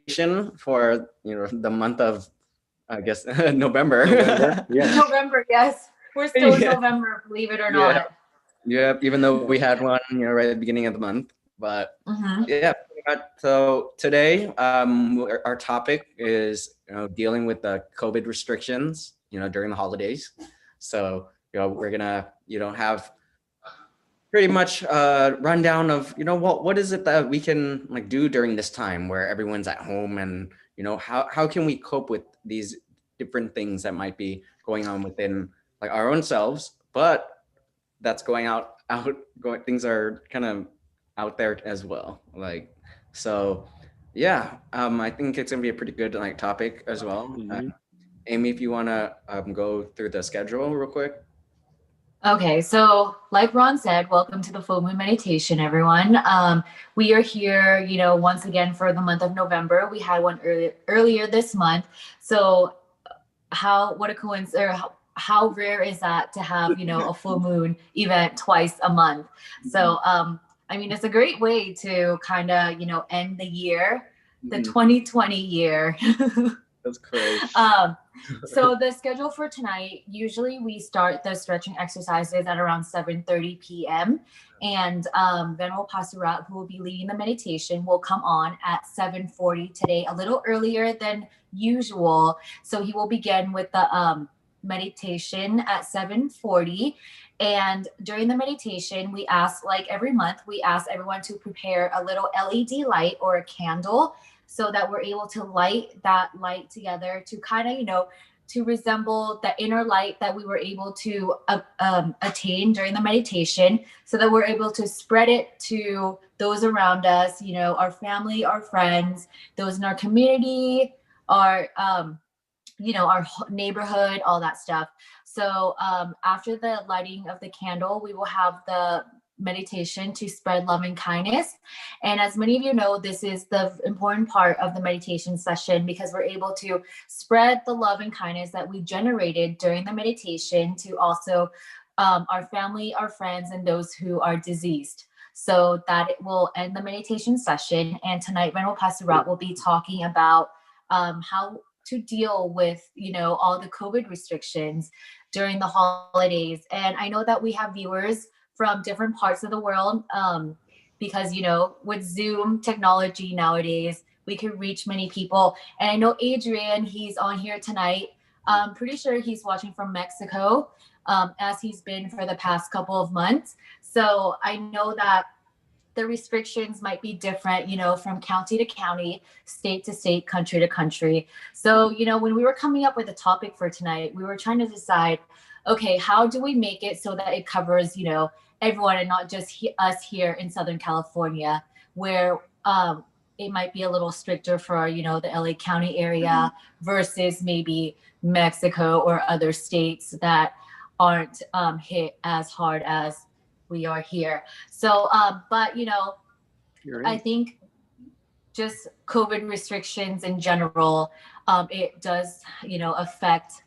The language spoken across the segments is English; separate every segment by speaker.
Speaker 1: meditation for the month of, I guess, November.
Speaker 2: November, yeah.
Speaker 3: November, yes. We're still in
Speaker 1: Yeah.
Speaker 3: November, believe it or
Speaker 1: Yeah,
Speaker 3: not.
Speaker 1: yeah. Even though we had one, right at the beginning of the month, but
Speaker 3: Hmm.
Speaker 1: yeah. So today, our topic is dealing with the COVID restrictions, during the holidays. So we're gonna have pretty much a rundown of what is it that we can like do during this time where everyone's at home, and how can we cope with these different things that might be going on within like our own selves, but that's going going, things are kind of out there as well, like. So yeah, I think it's gonna be a pretty good like topic as well.
Speaker 2: Hmm.
Speaker 1: Amy, if you want to go through the schedule real quick.
Speaker 3: Okay, so like Ron said, welcome to the full moon meditation, everyone. We are here, once again for the month of November. We had one earlier this month. So what a coincidence, or how rare is that to have, a full moon event twice a month? So, I mean, it's a great way to kind of, end the year, the 2020 year.
Speaker 1: That's crazy.
Speaker 3: So the schedule for tonight, usually we start the stretching exercises at around 7:30 p.m. And Venerable Pasura, who will be leading the meditation, will come on at 7:40 today, a little earlier than usual. So he will begin with the meditation at 7:40. And during the meditation, we ask, like every month, we ask everyone to prepare a little LED light or a candle so that we're able to light that light together to kind of, to resemble the inner light that we were able to attain during the meditation, so that we're able to spread it to those around us, our family, our friends, those in our community, our our neighborhood, all that stuff. So after the lighting of the candle, we will have the meditation to spread love and kindness. And as many of you know, this is the important part of the meditation session, because we're able to spread the love and kindness that we generated during the meditation to also our family, our friends, and those who are diseased. So that it will end the meditation session. And tonight, Venerable Pastor will be talking about how to deal with, all the COVID restrictions during the holidays. And I know that we have viewers from different parts of the world, because, with Zoom technology nowadays, we can reach many people. And I know Adrian, he's on here tonight. I'm pretty sure he's watching from Mexico, as he's been for the past couple of months. So I know that the restrictions might be different, from county to county, state to state, country to country. So, when we were coming up with a topic for tonight, we were trying to decide, okay, how do we make it so that it covers, everyone, and not just us here in Southern California, where it might be a little stricter for, the LA County area versus maybe Mexico or other states that aren't hit as hard as we are here. So, but I think just COVID restrictions in general, it does, affect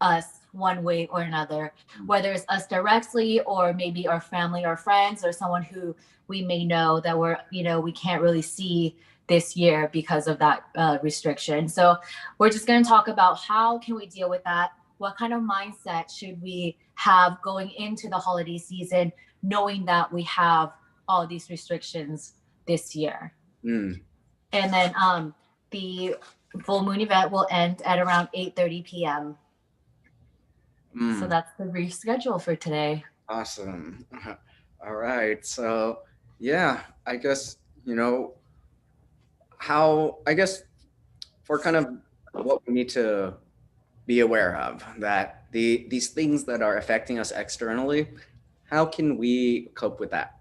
Speaker 3: us one way or another, whether it's us directly or maybe our family or friends or someone who we may know that we can't really see this year because of that restriction. So we're just going to talk about how can we deal with that? What kind of mindset should we have going into the holiday season, knowing that we have all these restrictions this year? And then the full moon event will end at around 8:30 p.m. So that's the brief schedule for today.
Speaker 1: Awesome. All right. So yeah, I guess how, I guess, for kind of what we need to be aware of, that these things that are affecting us externally, how can we cope with that?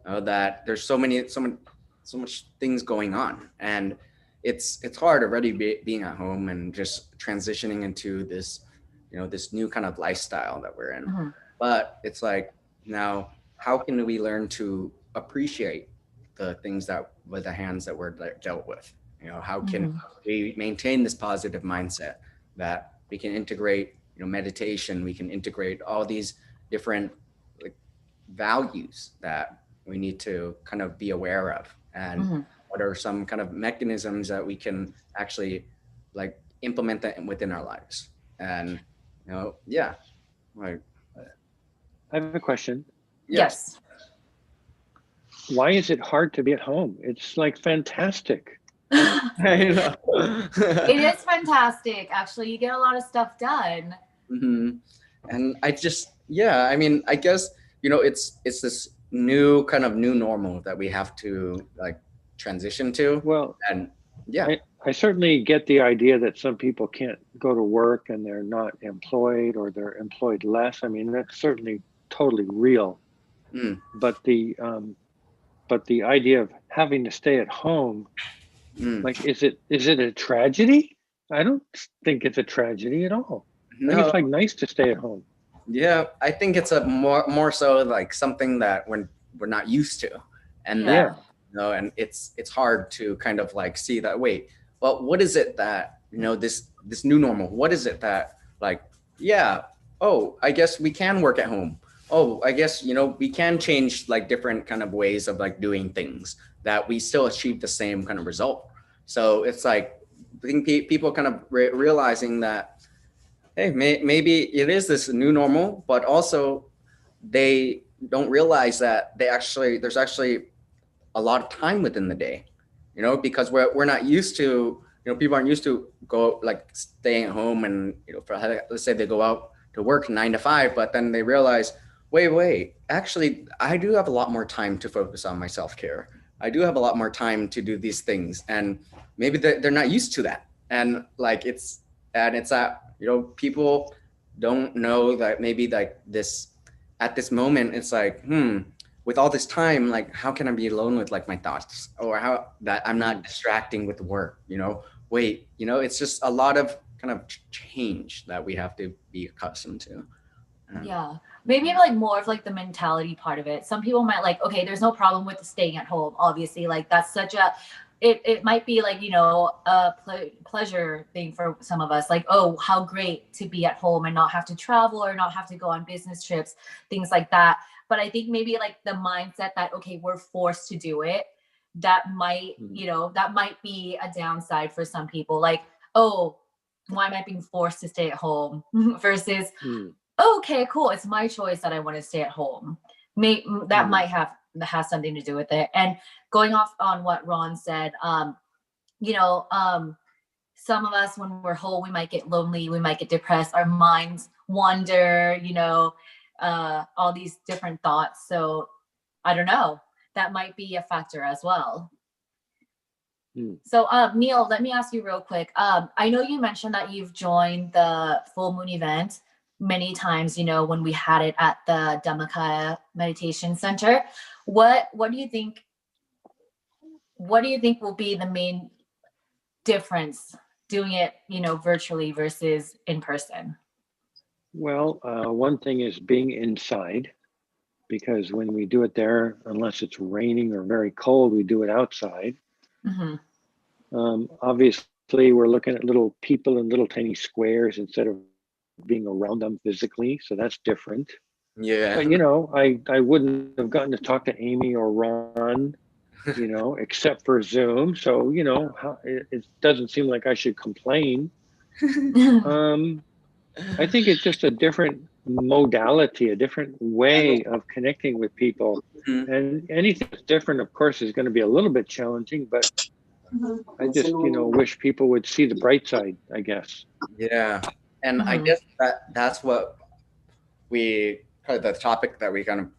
Speaker 1: That there's so much things going on, and it's hard already being at home and just transitioning into this this new kind of lifestyle that we're in. But it's like, now how can we learn to appreciate the things that with the hands that we're dealt with? How can we maintain this positive mindset, that we can integrate meditation, we can integrate all these different like values that we need to kind of be aware of, and what are some kind of mechanisms that we can actually like implement that within our lives. And yeah, like
Speaker 2: I have a question.
Speaker 1: yes.
Speaker 3: Yes.
Speaker 2: Why is it hard to be at home? It's like fantastic.
Speaker 1: I know.
Speaker 3: It is fantastic. Actually, you get a lot of stuff done.
Speaker 1: hmm And I just, yeah, I mean, I guess, it's this new normal that we have to like transition to.
Speaker 2: Well,
Speaker 1: And yeah.
Speaker 2: I certainly get the idea that some people can't go to work and they're not employed or they're employed less. I mean, that's certainly totally real.
Speaker 1: Mm,
Speaker 2: But the idea of having to stay at home,
Speaker 1: mm.
Speaker 2: like, is it a tragedy? I don't think it's a tragedy at all. I think
Speaker 1: No,
Speaker 2: it's like nice to stay at home.
Speaker 1: yeah, I think it's a more so like something that we're not used to. And that,
Speaker 3: Yeah.
Speaker 1: and it's hard to kind of like see that, wait, well, what is it that, this new normal, what is it that like, yeah, oh, I guess we can work at home. Oh, I guess, we can change like different kind of ways of like doing things that we still achieve the same kind of result. So it's like, I think people kind of realizing that, hey, maybe it is this new normal, but also they don't realize that there's actually a lot of time within the day, because we're not used to, people aren't used to go like staying at home and, let's say they go out to work 9 to 5, but then they realize, wait, actually, I do have a lot more time to focus on my self-care. I do have a lot more time to do these things. And maybe they're not used to that. And like, it's that, people don't know that maybe like this, at this moment, it's like, with all this time, like, how can I be alone with like my thoughts, or how that I'm not distracting with work, wait, it's just a lot of kind of change that we have to be accustomed to.
Speaker 3: Yeah. Maybe like more of like the mentality part of it. Some people might like, okay, there's no problem with staying at home. Obviously, like that's such a, it might be like, a pleasure thing for some of us. Like, oh, how great to be at home and not have to travel or not have to go on business trips, things like that. But I think maybe like the mindset that, okay, we're forced to do it, that might, that might be a downside for some people. Like, oh, why am I being forced to stay at home versus, okay, cool, it's my choice that I want to stay at home. That might has something to do with it. And going off on what Ron said, some of us when we're home, we might get lonely, we might get depressed, our minds wander, all these different thoughts. So I don't know, that might be a factor as well. So Neil, let me ask you real quick. I know you mentioned that you've joined the full moon event many times, when we had it at the Dhammakaya Meditation Center. What do you think will be the main difference doing it, virtually versus in person?
Speaker 2: Well, one thing is being inside, because when we do it there, unless it's raining or very cold, we do it outside. Obviously, we're looking at little people in little tiny squares instead of being around them physically, so that's different.
Speaker 1: Yeah.
Speaker 2: But I wouldn't have gotten to talk to Amy or Ron, except for Zoom. So it doesn't seem like I should complain. I think it's just a different modality, a different way of connecting with people. And anything that's different, of course, is going to be a little bit challenging, but I just, wish people would see the bright side, I guess.
Speaker 1: Yeah. And I guess that's what we, the topic that we kind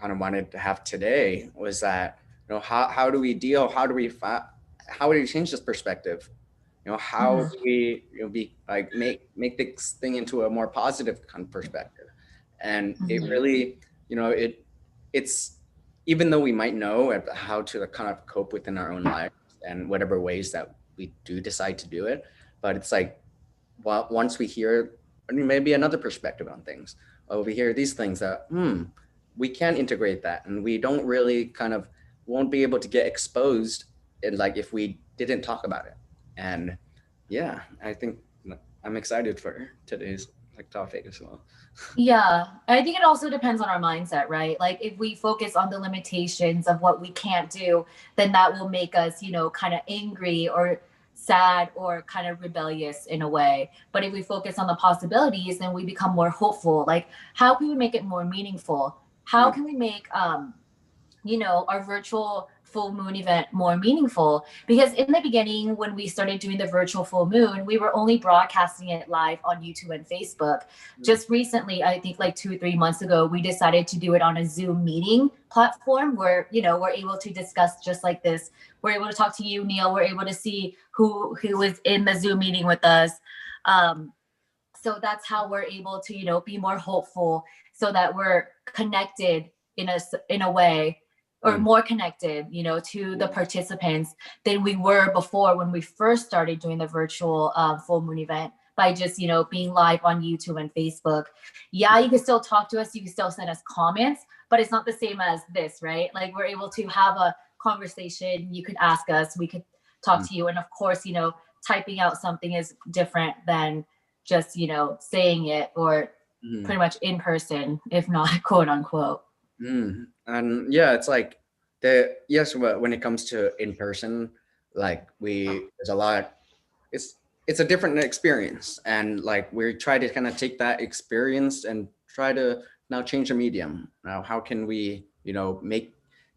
Speaker 1: of wanted to have today was that, how do we change this perspective? How do we, be like, make this thing into a more positive kind of perspective? And it really, it's, even though we might know how to kind of cope within our own lives and whatever ways that we do decide to do it, but it's like, well, once we hear maybe another perspective on things, or we hear these things that, we can integrate that, and we don't really kind of won't be able to get exposed in, like, if we didn't talk about it. And yeah, I think I'm excited for today's like topic as well.
Speaker 3: Yeah, I think it also depends on our mindset, right? Like if we focus on the limitations of what we can't do, then that will make us, you know, kind of angry or sad or kind of rebellious in a way. But if we focus on the possibilities, then we become more hopeful. Like, how can we make it more meaningful? How can we make you know, our virtual full moon event more meaningful? Because in the beginning, when we started doing the virtual full moon, we were only broadcasting it live on YouTube and Facebook. Just recently, I think like 2 or 3 months ago, we decided to do it on a Zoom meeting platform where, you know, we're able to discuss just like this. We're able to talk to you, Neil. We're able to see who is in the Zoom meeting with us. So that's how we're able to, you know, be more hopeful, so that we're connected in a way, or more connected, you know, to the participants than we were before when we first started doing the virtual full moon event, by just, you know, being live on YouTube and Facebook. Yeah, you can still talk to us, you can still send us comments, but it's not the same as this, right? Like we're able to have a conversation. You could ask us, we could talk to you. And of course, you know, typing out something is different than just, you know, saying it, or pretty much in person, if not quote unquote.
Speaker 1: And yeah, it's like when it comes to in person, like there's a lot. It's a different experience, and like we try to kind of take that experience and try to now change the medium. Now, how can we, you know,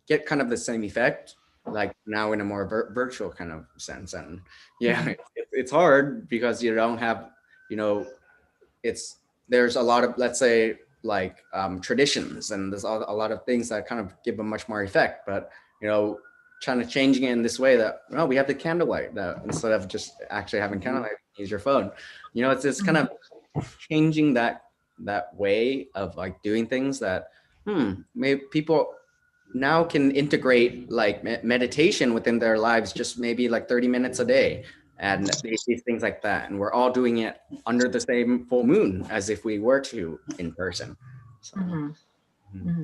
Speaker 1: get kind of the same effect, like now in a more virtual kind of sense? And yeah, it's hard because you don't have, you know, there's a lot of, let's say, like traditions, and there's a lot of things that kind of give a much more effect. But you know, trying to changing it in this way that, well, we have the candlelight, that instead of just actually having candlelight, use your phone. You know, it's kind of changing that way of like doing things that maybe people now can integrate like meditation within their lives, just maybe like 30 minutes a day, and these things like that. And we're all doing it under the same full moon as if we were to in person. So,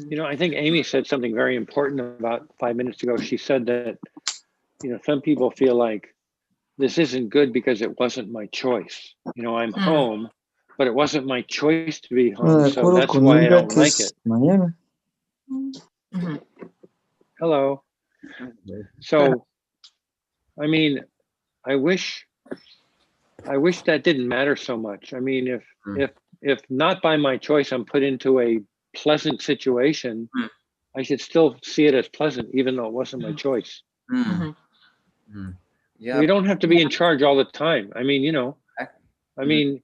Speaker 2: you know, I think Amy said something very important about 5 minutes ago. She said that, you know, some people feel like this isn't good because it wasn't my choice. You know, I'm home, but it wasn't my choice to be home. So that's why I don't like it. Hello. So, I mean, I wish that didn't matter so much. I mean, if not by my choice, I'm put into a pleasant situation, I should still see it as pleasant, even though it wasn't my choice.
Speaker 1: Yeah,
Speaker 2: we don't have to be in charge all the time. I mean, you know, I mean,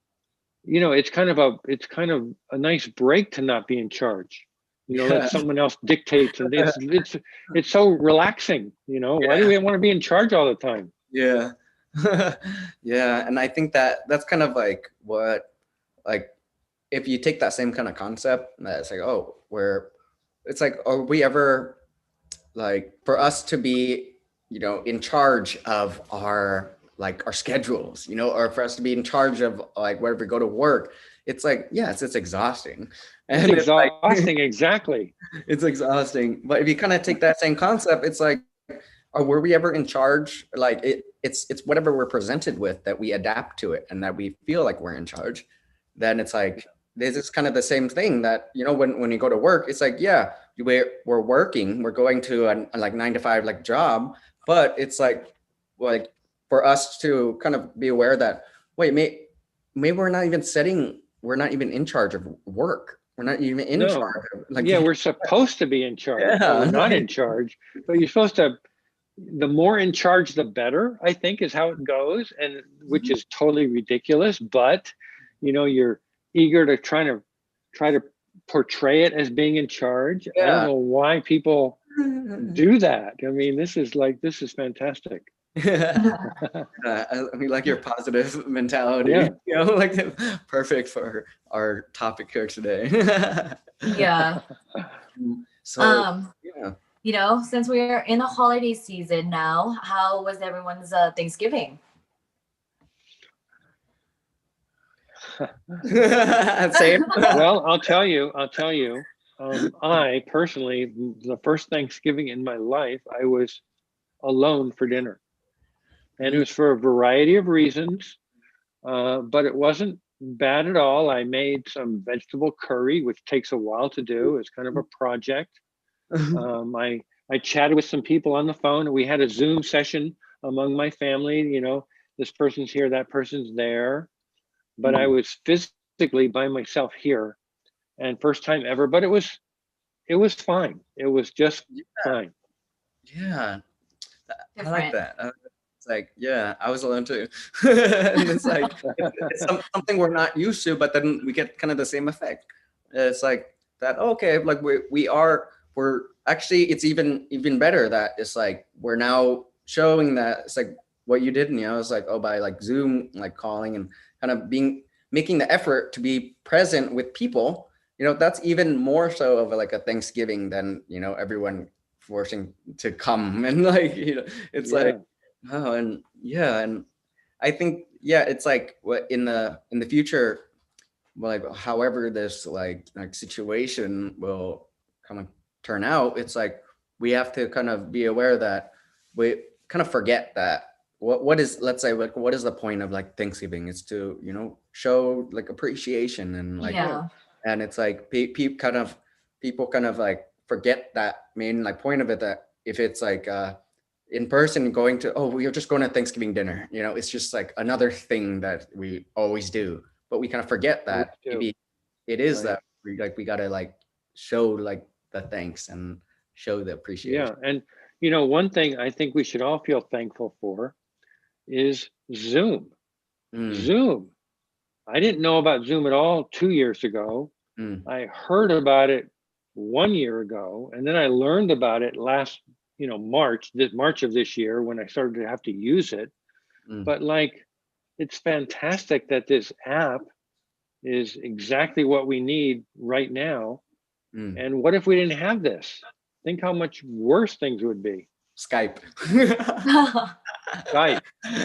Speaker 2: you know, it's kind of a nice break to not be in charge. You know, let someone else dictate, and it's so relaxing. You know, why do we want to be in charge all the time?
Speaker 1: Yeah. Yeah, and I think that's kind of like what, like, if you take that same kind of concept, that's like, oh, it's like, are we ever, like, for us to be, you know, in charge of our schedules, you know, or for us to be in charge of like wherever we go to work, it's like, yes, it's exhausting.
Speaker 2: And it's exhausting, exactly.
Speaker 1: It's exhausting. But if you kind of take that same concept, it's like, were we ever in charge? Like it's whatever we're presented with, that we adapt to it and that we feel like we're in charge. Then it's like, this is kind of the same thing that, you know, when you go to work, it's like, yeah, we're working, we're going to a like 9 to 5 like job, but it's like for us to kind of be aware that, wait, maybe we're not even in charge of work. We're not even in charge of, like,
Speaker 2: yeah, we're supposed to be in charge, but we're not in charge. But you're supposed to, the more in charge, the better, I think, is how it goes, and which is totally ridiculous. But you know, you're eager to try to portray it as being in charge. I don't know why people do that. I mean, this is fantastic.
Speaker 1: I mean, like your positive mentality, you know, like perfect for our topic here today.
Speaker 3: Yeah.
Speaker 1: So,
Speaker 3: you know, since we're in the holiday season now, how was everyone's Thanksgiving?
Speaker 1: Same.
Speaker 2: Well, I'll tell you. I personally, the first Thanksgiving in my life, I was alone for dinner, and it was for a variety of reasons. But it wasn't bad at all. I made some vegetable curry, which takes a while to do. It's kind of a project. I chatted with some people on the phone, and we had a Zoom session among my family. You know, this person's here, that person's there. But I was physically by myself here, and first time ever. But it was fine. It was just fine.
Speaker 1: Yeah, I like
Speaker 3: Different.
Speaker 1: that. It's like, yeah, I was alone too. And it's like, it's something we're not used to, but then we get kind of the same effect. It's like that, okay, like we're actually, it's even better that it's like, we're now showing that it's like what you did, it's like, oh, by like Zoom, like calling and kind of making the effort to be present with people, that's even more so of like a Thanksgiving than, everyone forcing to come and like, it's like, oh, and yeah, and I think, yeah, it's like what in the future, like however this like situation will kind of turn out, it's like we have to kind of be aware that we kind of forget that what is, let's say, like what is the point of like Thanksgiving? It's to show like appreciation and like,
Speaker 3: Yeah.
Speaker 1: and it's like people kind of like forget that main like point of it, that if it's like in person going to, oh, we are just going to Thanksgiving dinner, it's just like another thing that we always do, but we kind of forget that maybe it is that we gotta like show like the thanks and show the appreciation.
Speaker 2: Yeah, and one thing I think we should all feel thankful for is Zoom. Zoom. I didn't know about Zoom at all 2 years ago. I heard about it 1 year ago, and then I learned about it last, March of this year when I started to have to use it. But like, it's fantastic that this app is exactly what we need right now. And what if we didn't have this? Think how much worse things would be.
Speaker 1: Skype.
Speaker 2: Skype.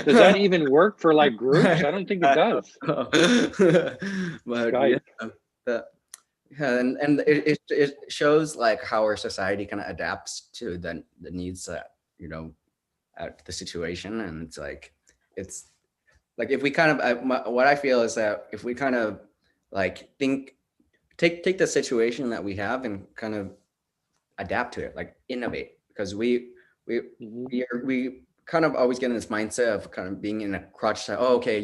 Speaker 2: Does that even work for like groups? I don't think it does.
Speaker 1: But
Speaker 2: Skype.
Speaker 1: yeah, and it shows like how our society kind of adapts to the needs that the situation, and it's like if we kind of what I feel is that if we kind of like take the situation that we have and kind of adapt to it, like innovate, because we kind of always get in this mindset of kind of being in a crutch that, oh, okay,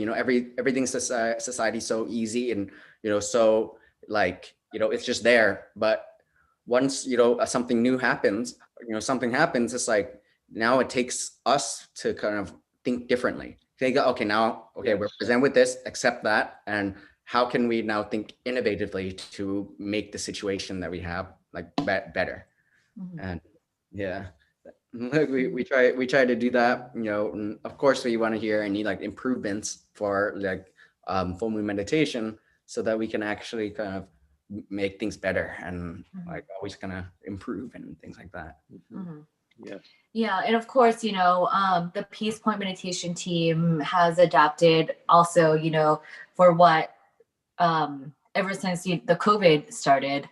Speaker 1: everything's society so easy, and so like it's just there. But once something new happens, it's like now it takes us to kind of think differently. Think, okay, now, okay, we're presented with this, accept that, and how can we now think innovatively to make the situation that we have like better? And yeah, like we try to do that, and of course we want to hear any like improvements for like full moon meditation, so that we can actually kind of make things better and like always kind of improve and things like that.
Speaker 3: Yeah, and of course, the Peace Point meditation team has adapted also, for what ever since the COVID started.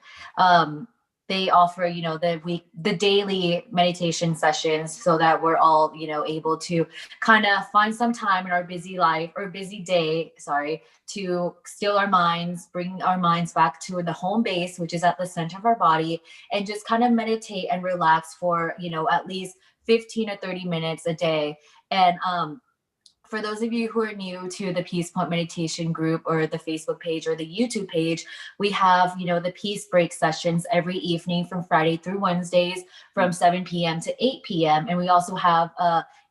Speaker 3: They offer, the daily meditation sessions, so that we're all, able to kind of find some time in our busy life or busy day, to still our minds, bring our minds back to the home base, which is at the center of our body, and just kind of meditate and relax for, at least 15 or 30 minutes a day. And for those of you who are new to the Peace Point Meditation group or the Facebook page or the YouTube page, we have, the Peace Break sessions every evening from Friday through Wednesdays from 7 p.m. to 8 p.m. And we also have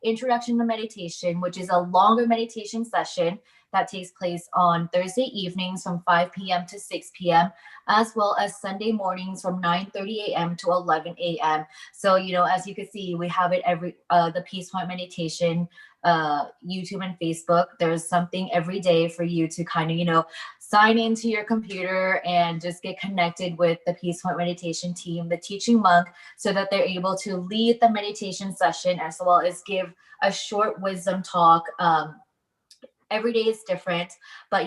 Speaker 3: Introduction to Meditation, which is a longer meditation session that takes place on Thursday evenings from 5 p.m. to 6 p.m., as well as Sunday mornings from 9:30 a.m. to 11 a.m. So, as you can see, we have it every, the Peace Point Meditation YouTube and Facebook. There's something every day for you to kind of, sign into your computer and just get connected with the Peace Point Meditation team, the teaching monk, so that they're able to lead the meditation session as well as give a short wisdom talk. Every day is different, but,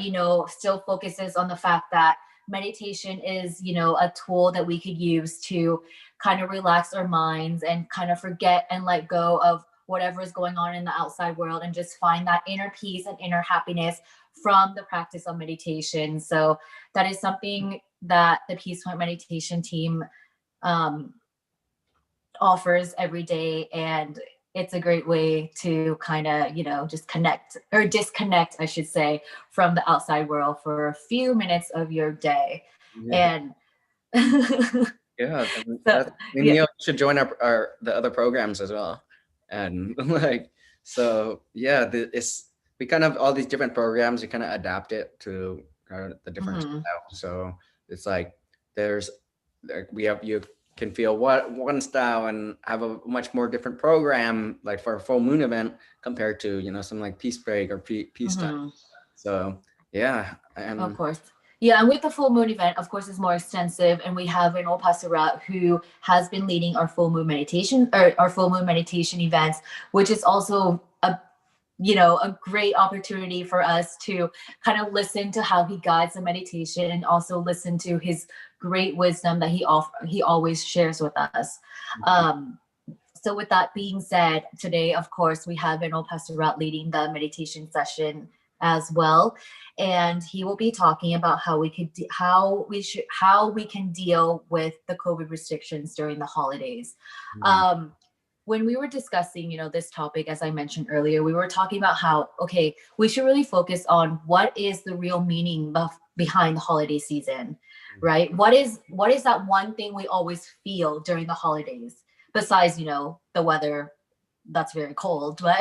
Speaker 3: still focuses on the fact that meditation is, a tool that we could use to kind of relax our minds and kind of forget and let go of whatever is going on in the outside world and just find that inner peace and inner happiness from the practice of meditation. So that is something that the Peace Point meditation team offers every day, and it's a great way to kind of, just connect or disconnect, I should say, from the outside world for a few minutes of your day.
Speaker 1: Yeah.
Speaker 3: And
Speaker 1: yeah,
Speaker 3: so,
Speaker 1: you should join the other programs as well. And like, so yeah, we kind of all these different programs, you kind of adapt it to the different style. So it's like there's like you can feel what one style and have a much more different program like for a full moon event compared to something like peace break or peace time. So yeah, and
Speaker 3: of course. Yeah, and with the full moon event, of course, it's more extensive, and we have Venerable Pasura who has been leading our full moon meditation events, which is also a great opportunity for us to kind of listen to how he guides the meditation and also listen to his great wisdom that he always shares with us. So with that being said, today, of course, we have Venerable Pasura leading the meditation session as well, and he will be talking about how we can deal with the COVID restrictions during the holidays. When we were discussing, this topic, as I mentioned earlier, we were talking about how, okay, we should really focus on what is the real meaning behind the holiday season, right? What is that one thing we always feel during the holidays, besides, the weather that's very cold, but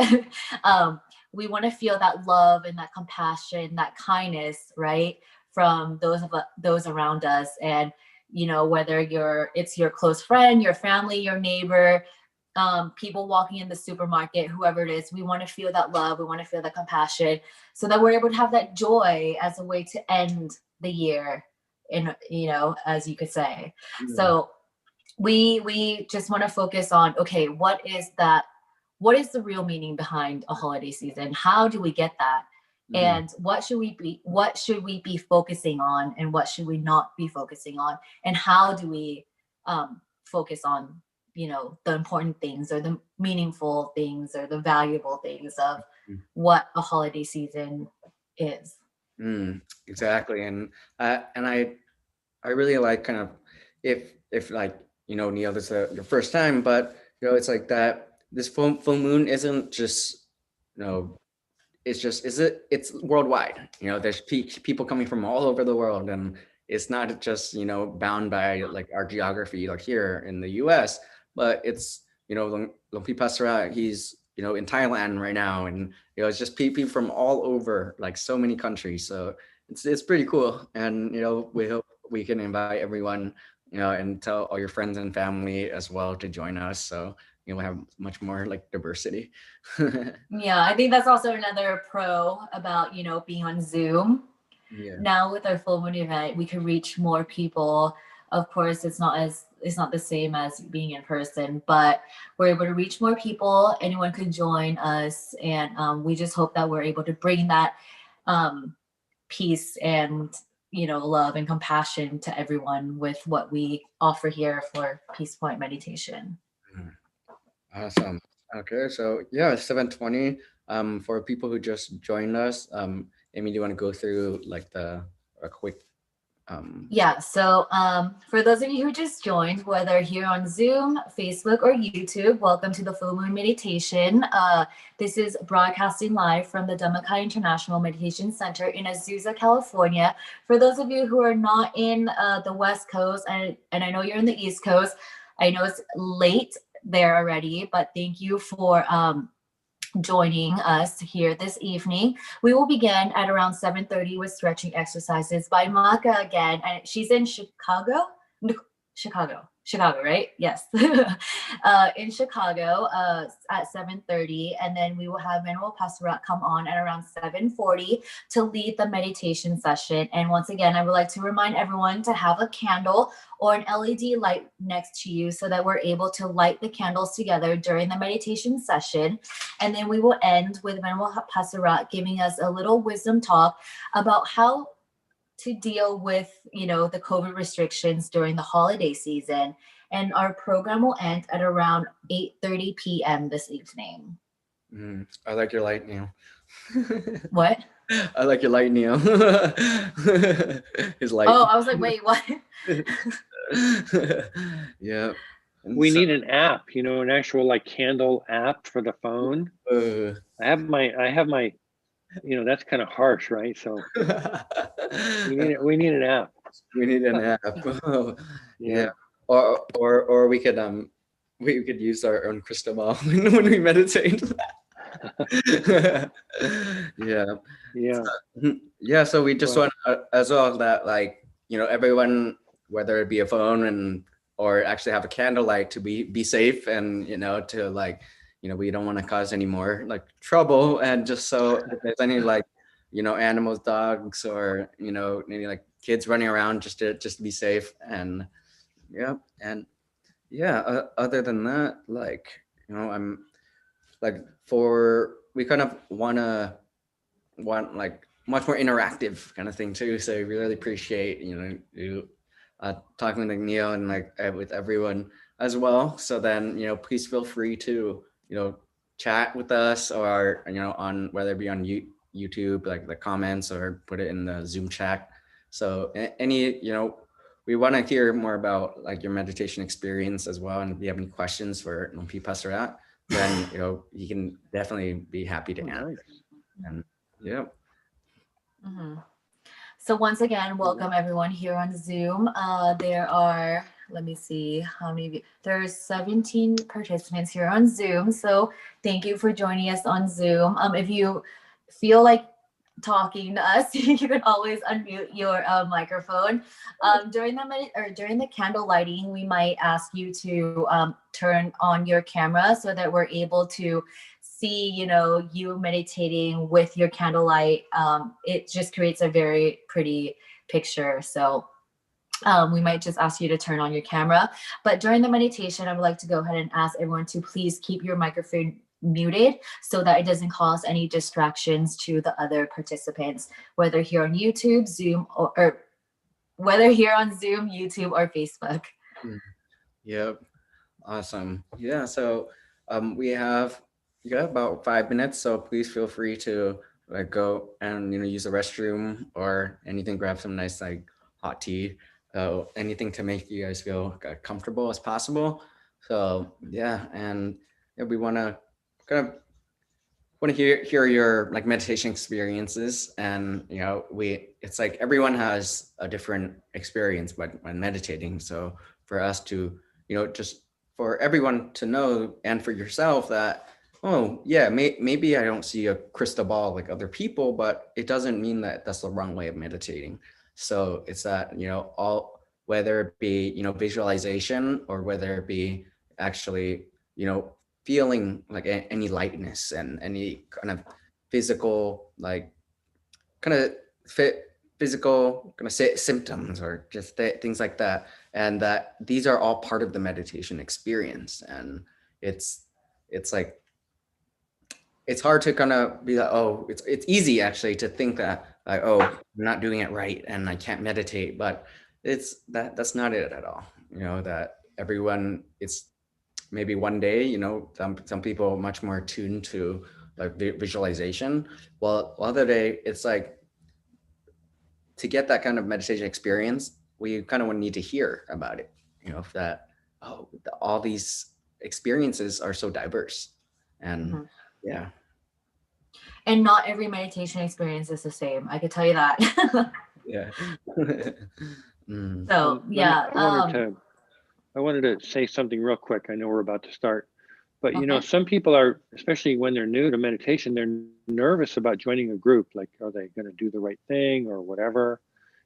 Speaker 3: we want to feel that love and that compassion, that kindness, right, from those around us. And, whether it's your close friend, your family, your neighbor, people walking in the supermarket, whoever it is, we want to feel that love. We want to feel that compassion so that we're able to have that joy as a way to end the year as you could say. So we just want to focus on, okay, what is the real meaning behind a holiday season? How do we get that? And what should we be focusing on, and what should we not be focusing on? And how do we focus on the important things or the meaningful things or the valuable things of what a holiday season is?
Speaker 1: Exactly. And I really like kind of if like Neil, this is your first time, but it's like that this full moon isn't just it's worldwide. There's people coming from all over the world, and it's not just bound by like our geography like here in the US, but it's Lumpy Pasra, he's in Thailand right now, and it's just people from all over, like so many countries. So it's pretty cool, and we hope we can invite everyone, and tell all your friends and family as well to join us. So we have much more like diversity.
Speaker 3: Yeah, I think that's also another pro about being on Zoom.
Speaker 1: Yeah.
Speaker 3: Now with our full moon event, we can reach more people. Of course, it's not the same as being in person, but we're able to reach more people. Anyone could join us, and we just hope that we're able to bring that peace and love and compassion to everyone with what we offer here for Peace Point meditation.
Speaker 1: Awesome. Okay, so yeah, 7:20. For people who just joined us, Amy, do you want to go through like a quick
Speaker 3: Yeah, so for those of you who just joined, whether here on Zoom, Facebook, or YouTube, welcome to the Full Moon Meditation. This is broadcasting live from the Dhammakaya International Meditation Center in Azusa, California. For those of you who are not in the West Coast, and I know you're in the East Coast, I know it's late there already, but thank you for joining us here this evening. We will begin at around 7:30 with stretching exercises by Maka again, and she's in Chicago, right? Yes. In Chicago at 7:30, and then we will have Venerable Pasura come on at around 7:40 to lead the meditation session. And once again, I would like to remind everyone to have a candle or an LED light next to you so that we're able to light the candles together during the meditation session. And then we will end with Venerable Pasura giving us a little wisdom talk about how to deal with the COVID restrictions during the holiday season. and our program will end at around 8:30 p.m. this evening.
Speaker 1: I like your light, Neil.
Speaker 3: What?
Speaker 1: I like your light, Neil. His light.
Speaker 3: Oh, I was like, wait, what?
Speaker 1: Yeah. And
Speaker 2: We
Speaker 1: so-
Speaker 2: need an app, you know, an actual like candle app for the phone. I have my, you know, that's kind of harsh, right? So we need an app.
Speaker 1: We need an app. Yeah.
Speaker 2: Yeah.
Speaker 1: Or we could use our own crystal ball when we meditate. Yeah.
Speaker 2: Yeah.
Speaker 1: Yeah, so we just
Speaker 2: Well,
Speaker 1: want as well that, like, you know, everyone, whether it be a phone and or actually have a candlelight, to be safe, and, you know, to, like, you know, we don't want to cause any more like trouble, and just so if there's any, like, you know, animals, dogs, or, you know, maybe like kids running around, just to be safe. And yeah, and yeah, other than that, like, you know, I'm like, we kind of want like much more interactive kind of thing too. So we really appreciate, you know, you talking with Neil and like with everyone as well. So then, you know, please feel free to, you know, chat with us, or, you know, on whether it be on YouTube, like the comments, or put it in the Zoom chat. So any, you know, we want to hear more about like your meditation experience as well. And if you have any questions for Nompi Pasarat, then, you know, you can definitely be happy to answer.
Speaker 2: nice.
Speaker 1: And yeah.
Speaker 3: Mm-hmm. So once again, welcome everyone here on Zoom. There are, let me see how many, there's 17 participants here on Zoom. So thank you for joining us on Zoom. If you feel like talking to us, you can always unmute your microphone. During the candle lighting, we might ask you to turn on your camera so that we're able to see, you know, you meditating with your candlelight. It just creates a very pretty picture. So we might just ask you to turn on your camera. But during the meditation, I would like to go ahead and ask everyone to please keep your microphone muted so that it doesn't cause any distractions to the other participants, whether here on YouTube, Zoom, or whether here on Zoom, YouTube, or Facebook.
Speaker 1: Yep. Awesome. Yeah. So we have, you got about 5 minutes, so please feel free to like go and, you know, use the restroom or anything, grab some nice like hot tea, anything to make you guys feel comfortable as possible. So yeah, and yeah, we want to kind of hear your like meditation experiences. And, you know, it's like everyone has a different experience when meditating. So for us to, you know, just for everyone to know, and for yourself, that, oh yeah, maybe I don't see a crystal ball like other people, but it doesn't mean that that's the wrong way of meditating. So it's that, you know, whether it be, you know, visualization, or whether it be actually, you know, feeling like any lightness and any kind of physical, like kind of physical kind of symptoms, or just things like that. And that these are all part of the meditation experience. And it's like, it's hard to kind of be like, oh, it's easy actually to think that, like, oh, I'm not doing it right and I can't meditate. But that's not it at all. You know, that everyone, it's maybe one day, you know, some people are much more attuned to like visualization, while other day it's like, to get that kind of meditation experience, we kind of need to hear about it, you know, that, oh, all these experiences are so diverse. And yeah.
Speaker 3: And not every meditation experience is the same. I could tell you that.
Speaker 1: Yeah.
Speaker 3: So yeah.
Speaker 2: I wanted to say something real quick. I know we're about to start, but you know,
Speaker 3: Okay.
Speaker 2: some people are, especially when they're new to meditation, they're nervous about joining a group. Like, are they going to do the right thing or whatever?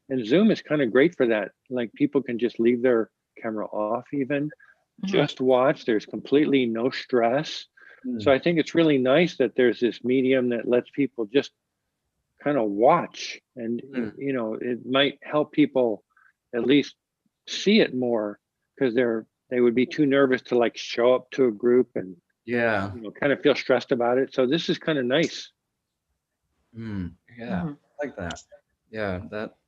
Speaker 2: And Zoom is kind of great for that. Like, people can just leave their camera off, even just watch. There's completely no stress. So I think it's really nice that there's this medium that lets people just kind of watch, and you know, it might help people at least see it more, because they would be too nervous to like show up to a group and,
Speaker 1: Yeah.
Speaker 2: you know, kind of feel stressed about it. So this is kind of nice.
Speaker 1: Yeah. I like that. Yeah,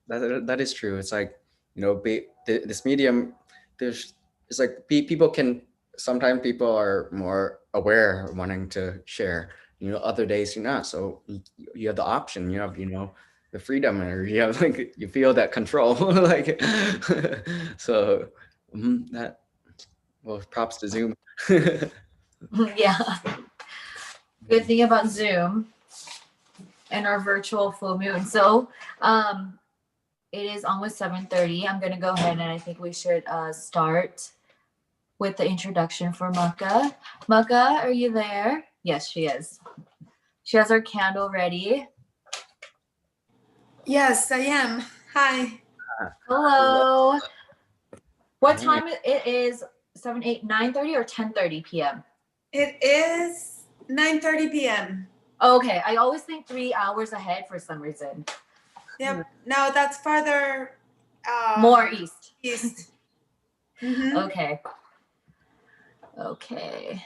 Speaker 1: that is true. It's like, you know, this medium, there's it's like people can, sometimes people are more aware of wanting to share, other days you're not. So you have the option, you have, the freedom, or you have like, you feel that control. Like, so that, well, props to Zoom.
Speaker 3: Yeah. Good thing about Zoom and our virtual full moon. So it is almost 7:30. I'm gonna go ahead and I think we should start with the introduction for Maka. Maka, are you there? Yes, she is. She has her candle ready.
Speaker 4: Yes, I am. Hi.
Speaker 3: Hello. What time it is? 7, 8, 9:30 or 10:30 p.m.?
Speaker 4: It is 9:30 p.m.
Speaker 3: Okay, I always think 3 hours ahead for some reason.
Speaker 4: Yep. No, that's farther.
Speaker 3: More east.
Speaker 4: East. Mm-hmm.
Speaker 3: Okay. Okay.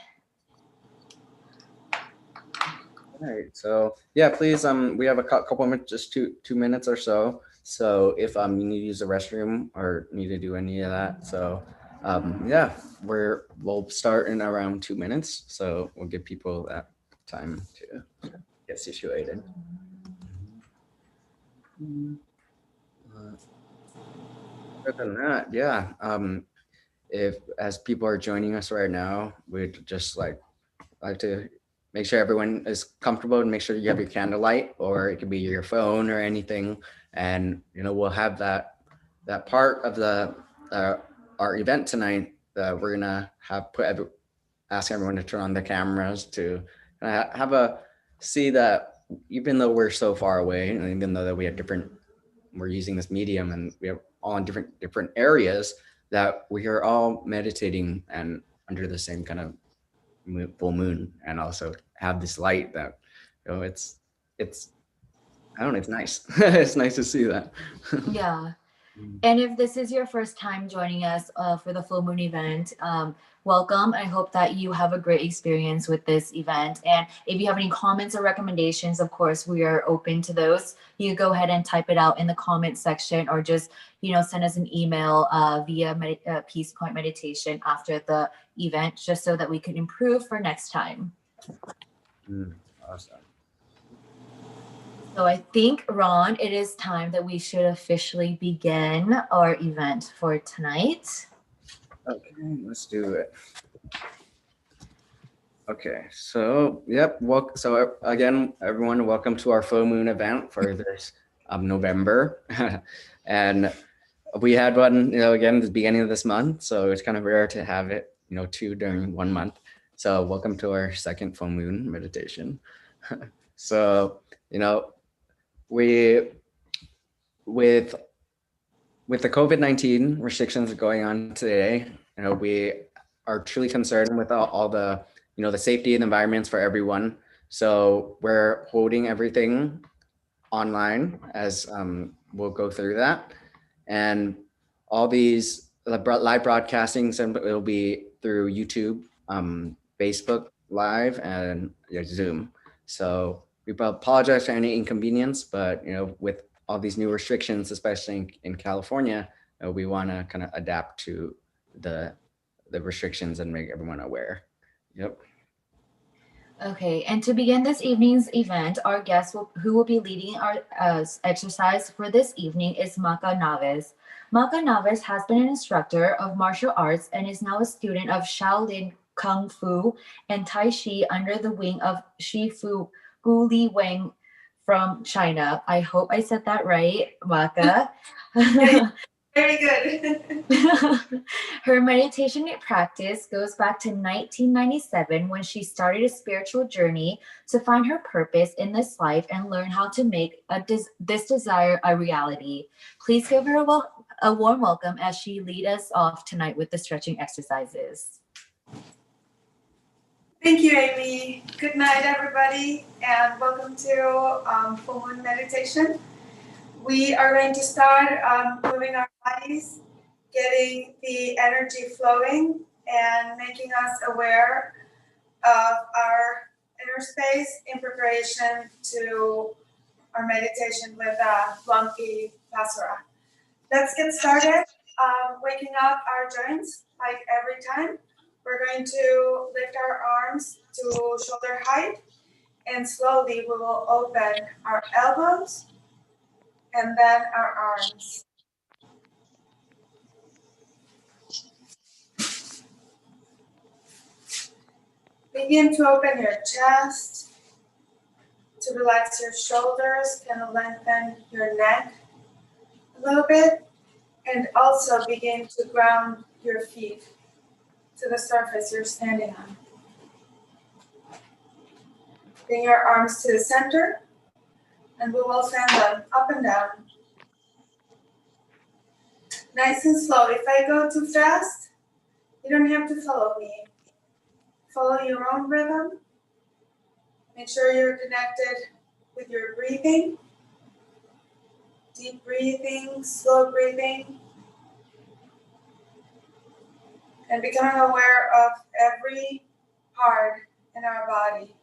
Speaker 1: All right, so yeah, please, we have a couple of minutes, just two minutes or so. So if you need to use the restroom or need to do any of that, so yeah, we'll start in around 2 minutes. So we'll give people that time to get situated. Other than that, yeah, if as people are joining us right now, we'd just like to make sure everyone is comfortable and make sure you have your candlelight, or it could be your phone or anything. And we'll have that part of the our event tonight that we're gonna have ask everyone to turn on their cameras to see that even though we're so far away, and even though that we're using this medium and we have all in different areas, that we are all meditating and under the same kind of full moon, and also have this light that it's I don't know, it's nice. It's nice to see that.
Speaker 3: Yeah. And if this is your first time joining us for the full moon event, welcome. I hope that you have a great experience with this event. And if you have any comments or recommendations, of course, we are open to those. You go ahead and type it out in the comment section, or just, send us an email via Peace Point Meditation after the event, just so that we can improve for next time.
Speaker 1: Awesome.
Speaker 3: So I think, Ron, it is time that we should officially begin our event for tonight.
Speaker 1: Okay, let's do it. Okay, so yep. So again, everyone, welcome to our full moon event for this November, and we had one, again, at the beginning of this month. So it's kind of rare to have it, two during 1 month. So welcome to our second full moon meditation. So we with the COVID-19 restrictions going on today, we are truly concerned with all the, the safety and environments for everyone. So we're holding everything online, as we'll go through that. And all these live broadcastings, and it'll be through YouTube, Facebook Live, and Zoom. So we apologize for any inconvenience, but with all these new restrictions, especially in California, we want to kind of adapt to the restrictions and make everyone aware. Yep.
Speaker 3: Okay, and to begin this evening's event, our guest who will be leading our exercise for this evening is Maka Naves. Maka Naves has been an instructor of martial arts and is now a student of Shaolin Kung Fu and Tai Chi under the wing of Shifu Gu Li Wang from China. I hope I said that right, Maka.
Speaker 4: Very good.
Speaker 3: Her meditation practice goes back to 1997, when she started a spiritual journey to find her purpose in this life and learn how to make this desire a reality. Please give her a warm welcome as she leads us off tonight with the stretching exercises.
Speaker 4: Thank you, Amy. Good night, everybody, and welcome to full moon meditation. We are going to start moving our bodies, getting the energy flowing, and making us aware of our inner space in preparation to our meditation with Venerable Pasura. Let's get started waking up our joints. like every time, we're going to lift our arms to shoulder height, and slowly we will open our elbows and then our arms. Begin to open your chest, to relax your shoulders, kind of lengthen your neck a little bit, and also begin to ground your feet to the surface you're standing on. Bring your arms to the center, and we will fan them up and down. Nice and slow. If I go too fast, you don't have to follow me. Follow your own rhythm. Make sure you're connected with your breathing. Deep breathing, slow breathing. And becoming aware of every part in our body.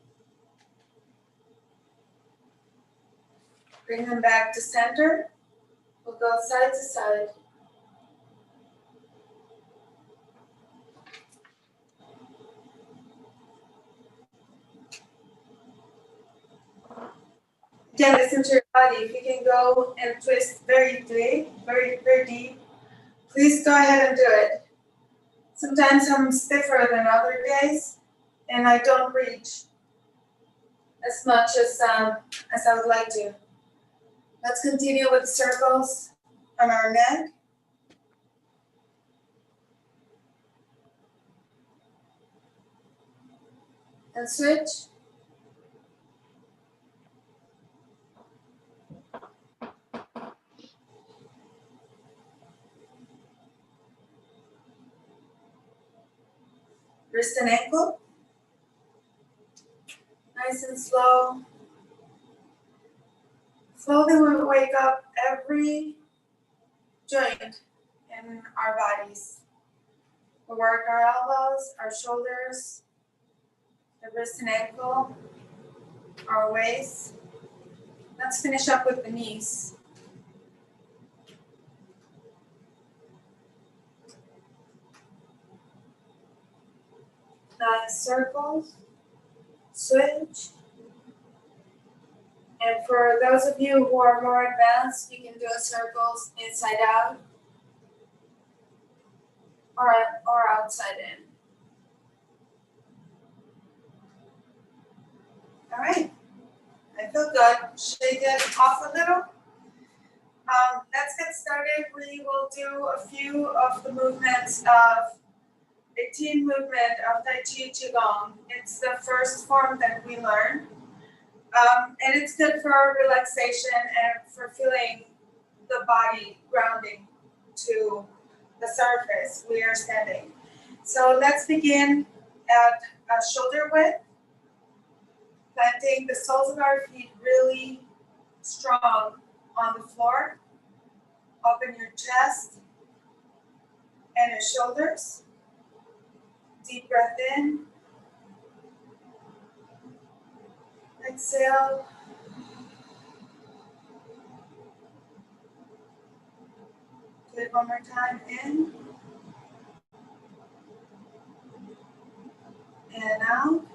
Speaker 4: Bring them back to center. We'll go side to side. Again, listen to your body. If you can go and twist very deep, very deep, please go ahead and do it. Sometimes I'm stiffer than other days, and I don't reach as much as I would like to. Let's continue with circles on our neck. And switch. Wrist and ankle. Nice and slow. Slowly we wake up every joint in our bodies. We work our elbows, our shoulders, the wrist and ankle, our waist. Let's finish up with the knees. Nice circles, switch. And for those of you who are more advanced, you can do a circles inside out or outside in. All right, I feel good. Shake it off a little. Let's get started. We will do a few of the movements of a team movement of Tai Chi Qigong. It's the first form that we learn. And it's good for relaxation and for feeling the body grounding to the surface we are standing. So let's begin at a shoulder width, planting the soles of our feet really strong on the floor. Open your chest and your shoulders. Deep breath in. Exhale. Do it one more time. In. And out.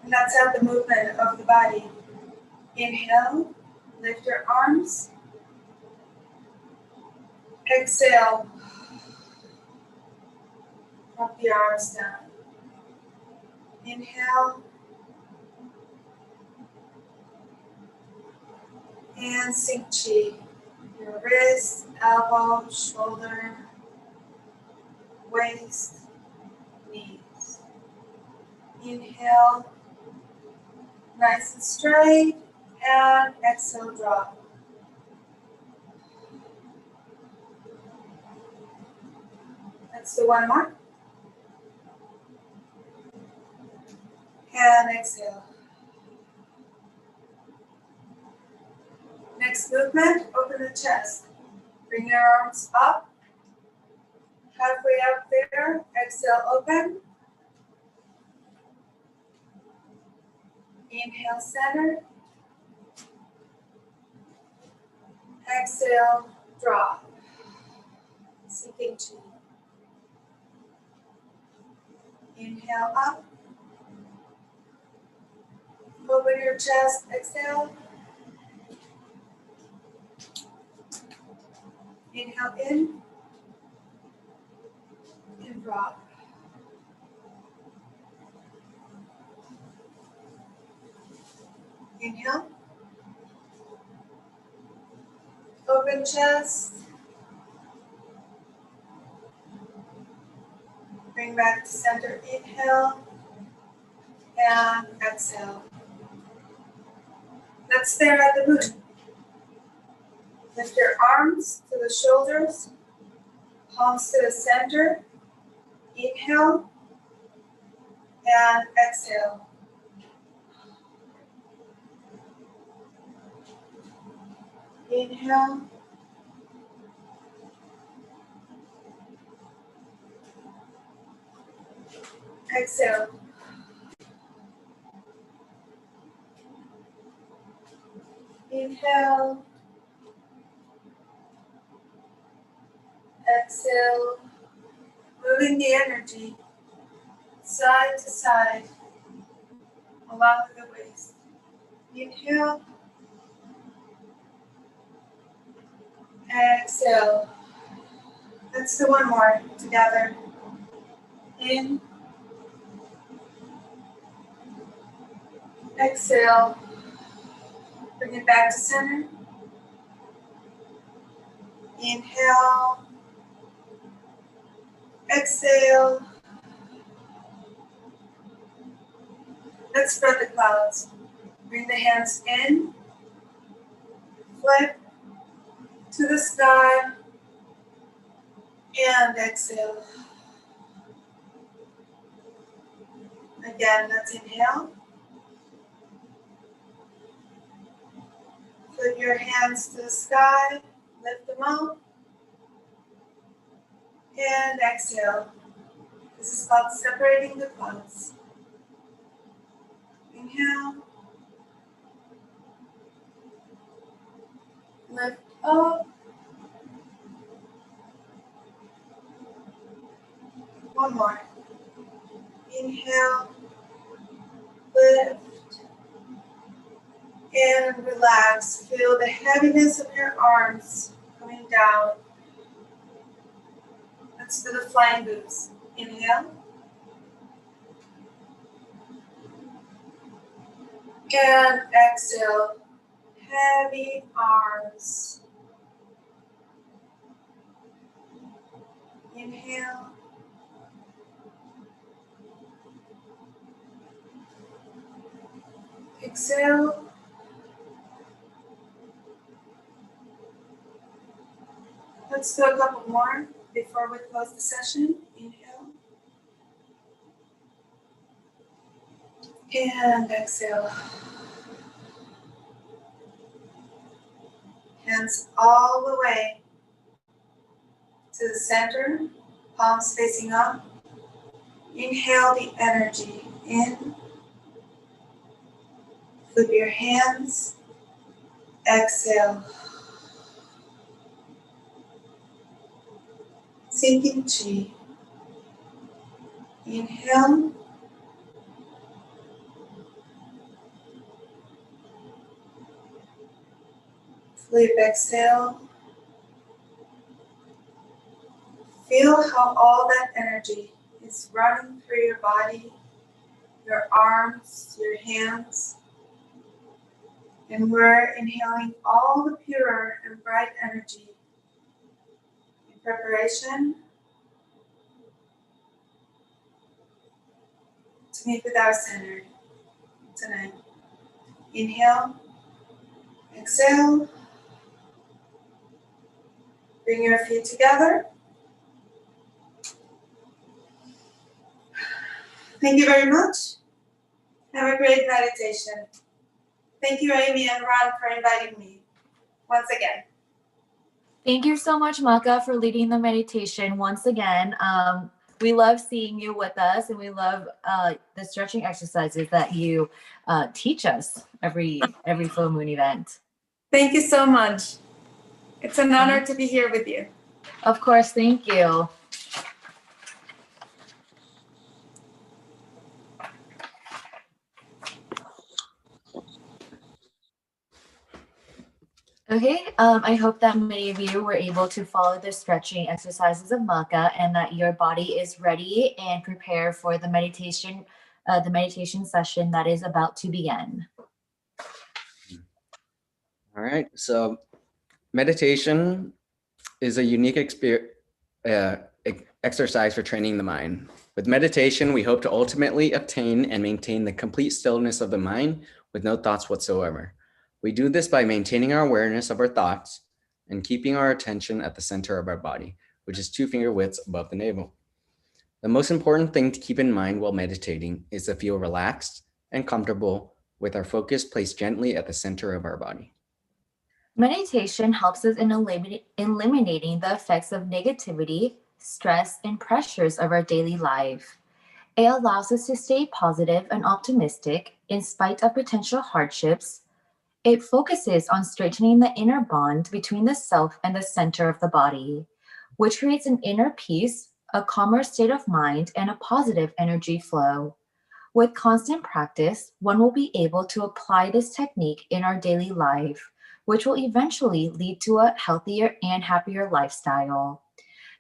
Speaker 4: And that's how the movement of the body. Inhale. Lift your arms. Exhale. Drop the arms down. Inhale. And sink chi. Your wrist, elbow, shoulder, waist, knees. Inhale. Nice and straight. And exhale, drop. Let's do one more. And exhale. Next movement, open the chest. Bring your arms up. Halfway up there, exhale, open. Inhale, center. Exhale, drop. sinking chi. Inhale up. Open your chest, exhale. Inhale in and drop. Inhale. Open chest. Bring back to center. Inhale and exhale. Let's stare at the moon. Lift your arms to the shoulders, palms to the center. Inhale and exhale. Inhale. Exhale. Inhale. Exhale. Moving the energy side to side along the waist. Inhale. Exhale. Let's do one more together. In. Exhale. Bring it back to center. Inhale. Exhale. Let's spread the clouds. Bring the hands in. Flip to the sky. And exhale. Again, let's inhale. Flip your hands to the sky. Lift them up. And exhale. This is called separating the clouds. Inhale. Lift up. One more. Inhale. Lift. And relax. Feel the heaviness of your arms coming down. Let's do the flying boots. Inhale. And exhale. Heavy arms. Inhale. Exhale. Let's do a couple more before we close the session. Inhale. And exhale. Hands all the way to the center, palms facing up. Inhale the energy in. Flip your hands. Exhale. Sinking chi. Inhale. Flip, exhale. Feel how all that energy is running through your body, your arms, your hands. And we're inhaling all the pure and bright energy in preparation to meet with our center tonight. Inhale, exhale. Bring your feet together. Thank you very much. Have a great meditation. Thank you, Amy and Ron, for inviting me once again.
Speaker 3: Thank you so much, Maka, for leading the meditation once again. We love seeing you with us, and we love the stretching exercises that you teach us every full moon event.
Speaker 4: Thank you so much. It's an honor to be here with you.
Speaker 3: Of course, thank you. Okay, I hope that many of you were able to follow the stretching exercises of Maka and that your body is ready and prepared for the meditation session that is about to begin.
Speaker 1: All right, so meditation is a unique exercise for training the mind. With meditation, we hope to ultimately obtain and maintain the complete stillness of the mind with no thoughts whatsoever. We do this by maintaining our awareness of our thoughts and keeping our attention at the center of our body, which is 2 finger widths above the navel. The most important thing to keep in mind while meditating is to feel relaxed and comfortable with our focus placed gently at the center of our body.
Speaker 3: Meditation helps us in eliminating the effects of negativity, stress, and pressures of our daily life. It allows us to stay positive and optimistic in spite of potential hardships. It focuses on strengthening the inner bond between the self and the center of the body, which creates an inner peace, a calmer state of mind, and a positive energy flow. With constant practice, one will be able to apply this technique in our daily life, which will eventually lead to a healthier and happier lifestyle.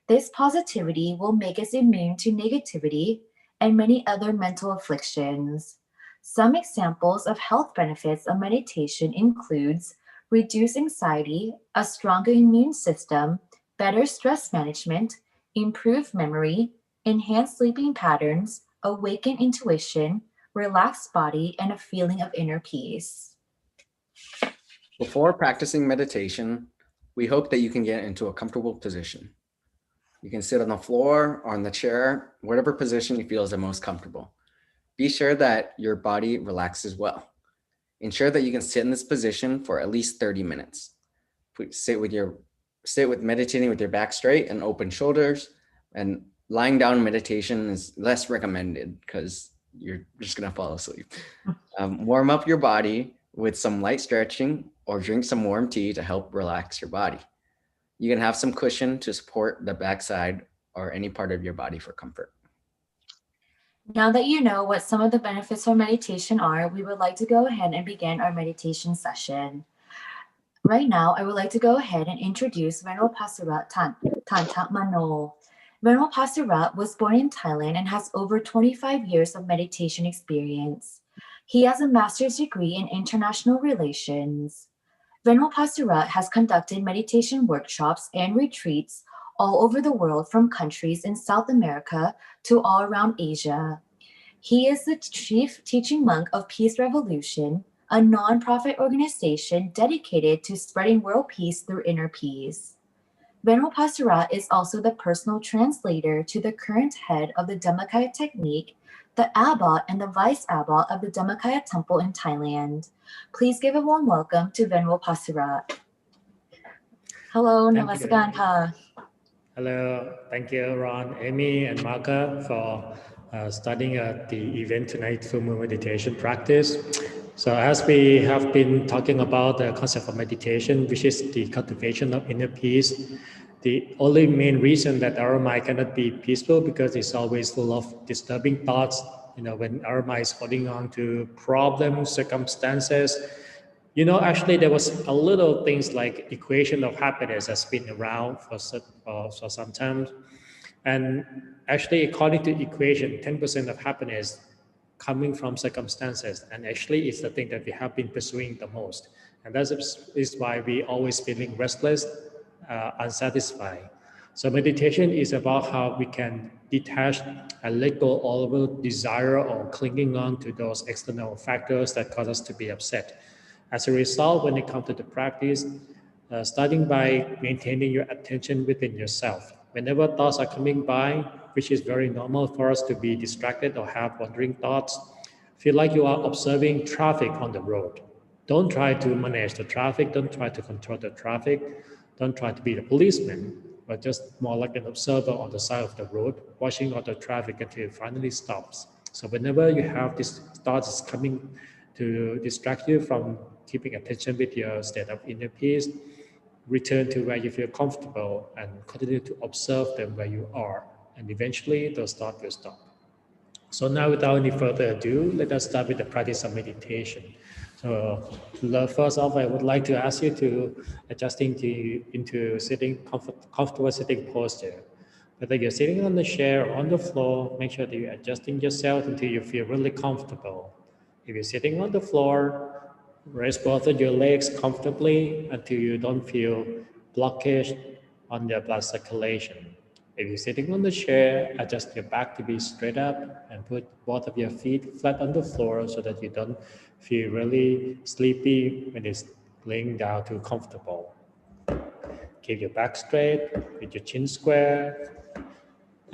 Speaker 3: This positivity will make us immune to negativity and many other mental afflictions. Some examples of health benefits of meditation includes reduced anxiety, a stronger immune system, better stress management, improved memory, enhanced sleeping patterns, awakened intuition, relaxed body, and a feeling of inner peace.
Speaker 1: Before practicing meditation, we hope that you can get into a comfortable position. You can sit on the floor or on the chair, whatever position you feel is the most comfortable. Be sure that your body relaxes well. Ensure that you can sit in this position for at least 30 minutes. Sit with meditating with your back straight and open shoulders, and lying down meditation is less recommended because you're just gonna fall asleep. Warm up your body with some light stretching or drink some warm tea to help relax your body. You can have some cushion to support the backside or any part of your body for comfort.
Speaker 3: Now that you know what some of the benefits of meditation are, we would like to go ahead and begin our meditation session. Right now, I would like to go ahead and introduce Venerable Pasura Dantamano. Venerable Pasura was born in Thailand and has over 25 years of meditation experience. He has a master's degree in international relations. Venerable Pasura has conducted meditation workshops and retreats all over the world, from countries in South America to all around Asia. He is the chief teaching monk of Peace Revolution, a non-profit organization dedicated to spreading world peace through inner peace. Venerable Pasura is also the personal translator to the current head of the Dhammakaya technique, the abbot and the vice abbot of the Dhammakaya Temple in Thailand. Please give a warm welcome to Venerable Pasura. Hello, Namaskaran ka.
Speaker 5: Hello, thank you, Ron, Amy, and Marka for starting the event tonight, full moon meditation practice. So as we have been talking about the concept of meditation, which is the cultivation of inner peace, the only main reason that our mind cannot be peaceful because it's always full of disturbing thoughts. You know, when our mind is holding on to problems, circumstances, you know, actually there was a little things like equation of happiness has been around for some time. And actually, according to equation, 10% of happiness coming from circumstances. And actually, it's the thing that we have been pursuing the most. And that is why we always feeling restless, unsatisfied. So meditation is about how we can detach and let go all of the desire or clinging on to those external factors that cause us to be upset. As a result, when it comes to the practice, starting by maintaining your attention within yourself. Whenever thoughts are coming by, which is very normal for us to be distracted or have wandering thoughts, feel like you are observing traffic on the road. Don't try to manage the traffic, don't try to control the traffic, don't try to be the policeman, but just more like an observer on the side of the road, watching all the traffic until it finally stops. So whenever you have these thoughts coming to distract you from keeping attention with your state of inner peace, return to where you feel comfortable and continue to observe them where you are. And eventually those thoughts will stop. So now without any further ado, let us start with the practice of meditation. So first off, I would like to ask you to adjust into sitting comfortable sitting posture. Whether you're sitting on the chair or on the floor, make sure that you're adjusting yourself until you feel really comfortable. If you're sitting on the floor, raise both of your legs comfortably until you don't feel blockage on your blood circulation. If you're sitting on the chair, adjust your back to be straight up and put both of your feet flat on the floor so that you don't feel really sleepy when it's laying down too comfortable. Keep your back straight with your chin square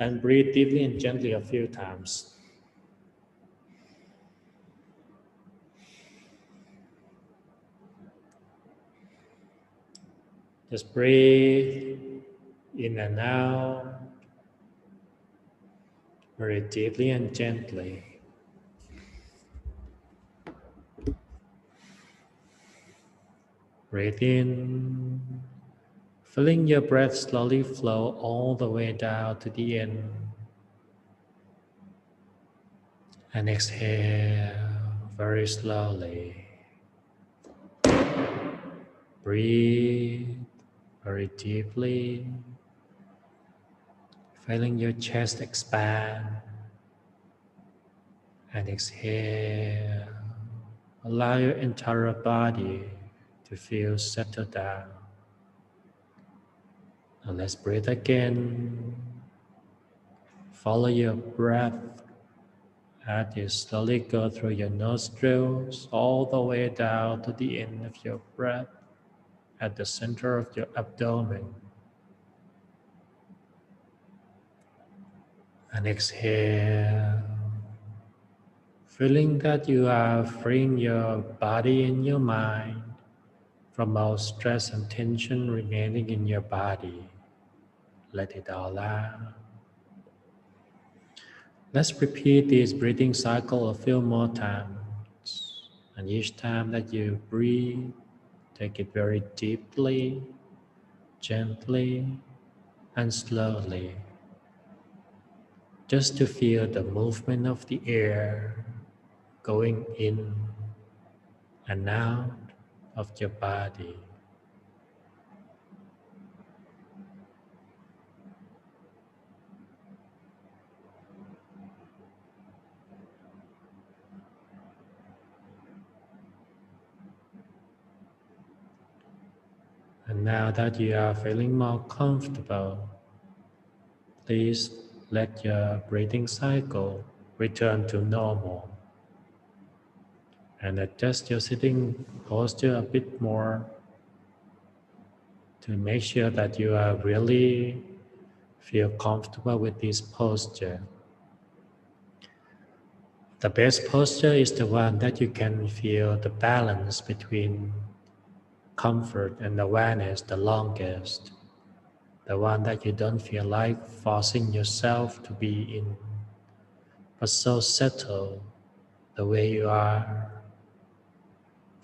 Speaker 5: and breathe deeply and gently a few times. Just breathe in and out very deeply and gently. Breathe in, feeling your breath slowly flow all the way down to the end. And exhale very slowly. Breathe very deeply, feeling your chest expand. And exhale, allow your entire body to feel settled down. Now let's breathe again. Follow your breath as you slowly go through your nostrils all the way down to the end of your breath at the center of your abdomen. And exhale, feeling that you are freeing your body and your mind from all stress and tension remaining in your body. Let it all out. Let's repeat this breathing cycle a few more times. And each time that you breathe, take it very deeply, gently, and slowly. Just to feel the movement of the air going in and out of your body. And now that you are feeling more comfortable, please let your breathing cycle return to normal and adjust your sitting posture a bit more to make sure that you are really feel comfortable with this posture. The best posture is the one that you can feel the balance between comfort and awareness the longest. The one that you don't feel like forcing yourself to be in, but so settled the way you are,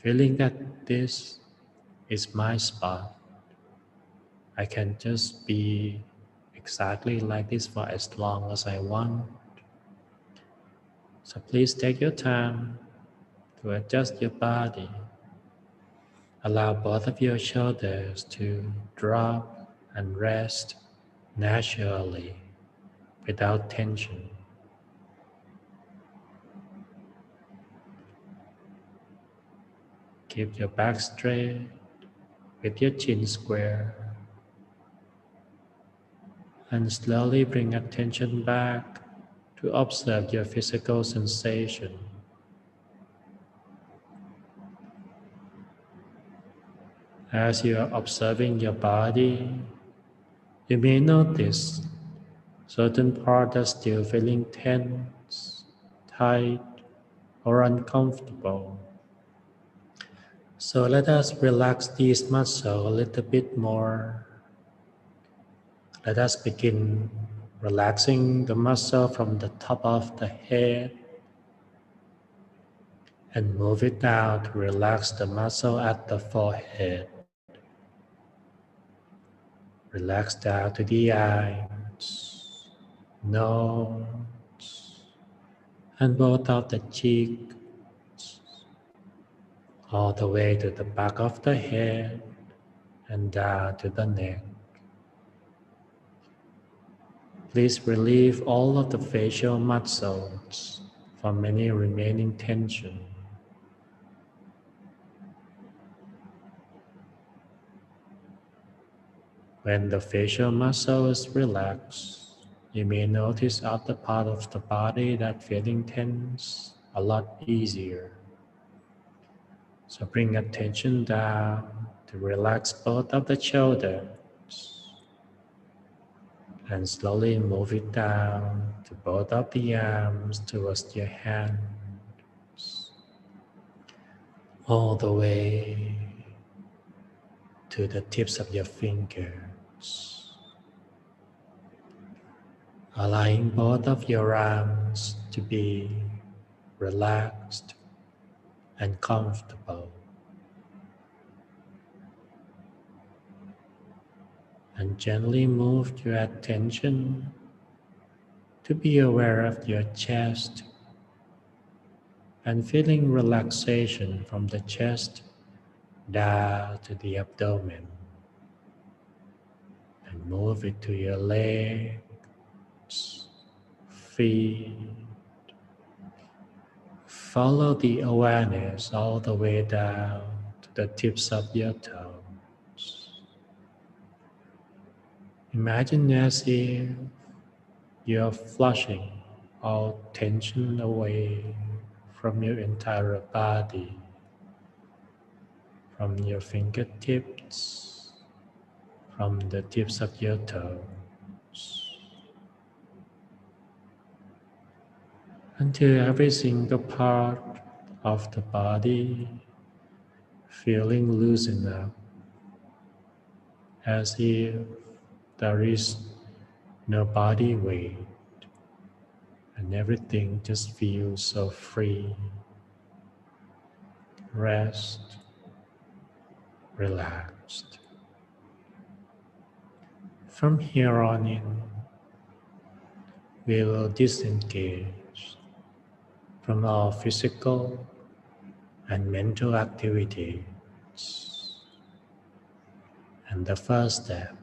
Speaker 5: feeling that this is my spot. I can just be exactly like this for as long as I want. So please take your time to adjust your body. Allow both of your shoulders to drop and rest naturally without tension. Keep your back straight with your chin square and slowly bring attention back to observe your physical sensation. As you are observing your body, you may notice certain parts are still feeling tense, tight, or uncomfortable. So let us relax these muscles a little bit more. Let us begin relaxing the muscle from the top of the head and move it down to relax the muscle at the forehead. Relax down to the eyes, nose, and both of the cheeks, all the way to the back of the head and down to the neck. Please relieve all of the facial muscles from any remaining tension. When the facial muscles relax, you may notice other part of the body that feeling tense a lot easier. So bring attention down to relax both of the shoulders and slowly move it down to both of the arms towards your hands, all the way to the tips of your fingers, allowing both of your arms to be relaxed and comfortable. And gently move your attention to be aware of your chest and feeling relaxation from the chest down to the abdomen. And move it to your legs, feet. Follow the awareness all the way down to the tips of your toes. Imagine as if you're flushing all tension away from your entire body, from your fingertips, from the tips of your toes, until every single part of the body feeling loosened up, as if there is no body weight, and everything just feels so free. Rest, relaxed. From here on in, we will disengage from all physical and mental activities. And the first step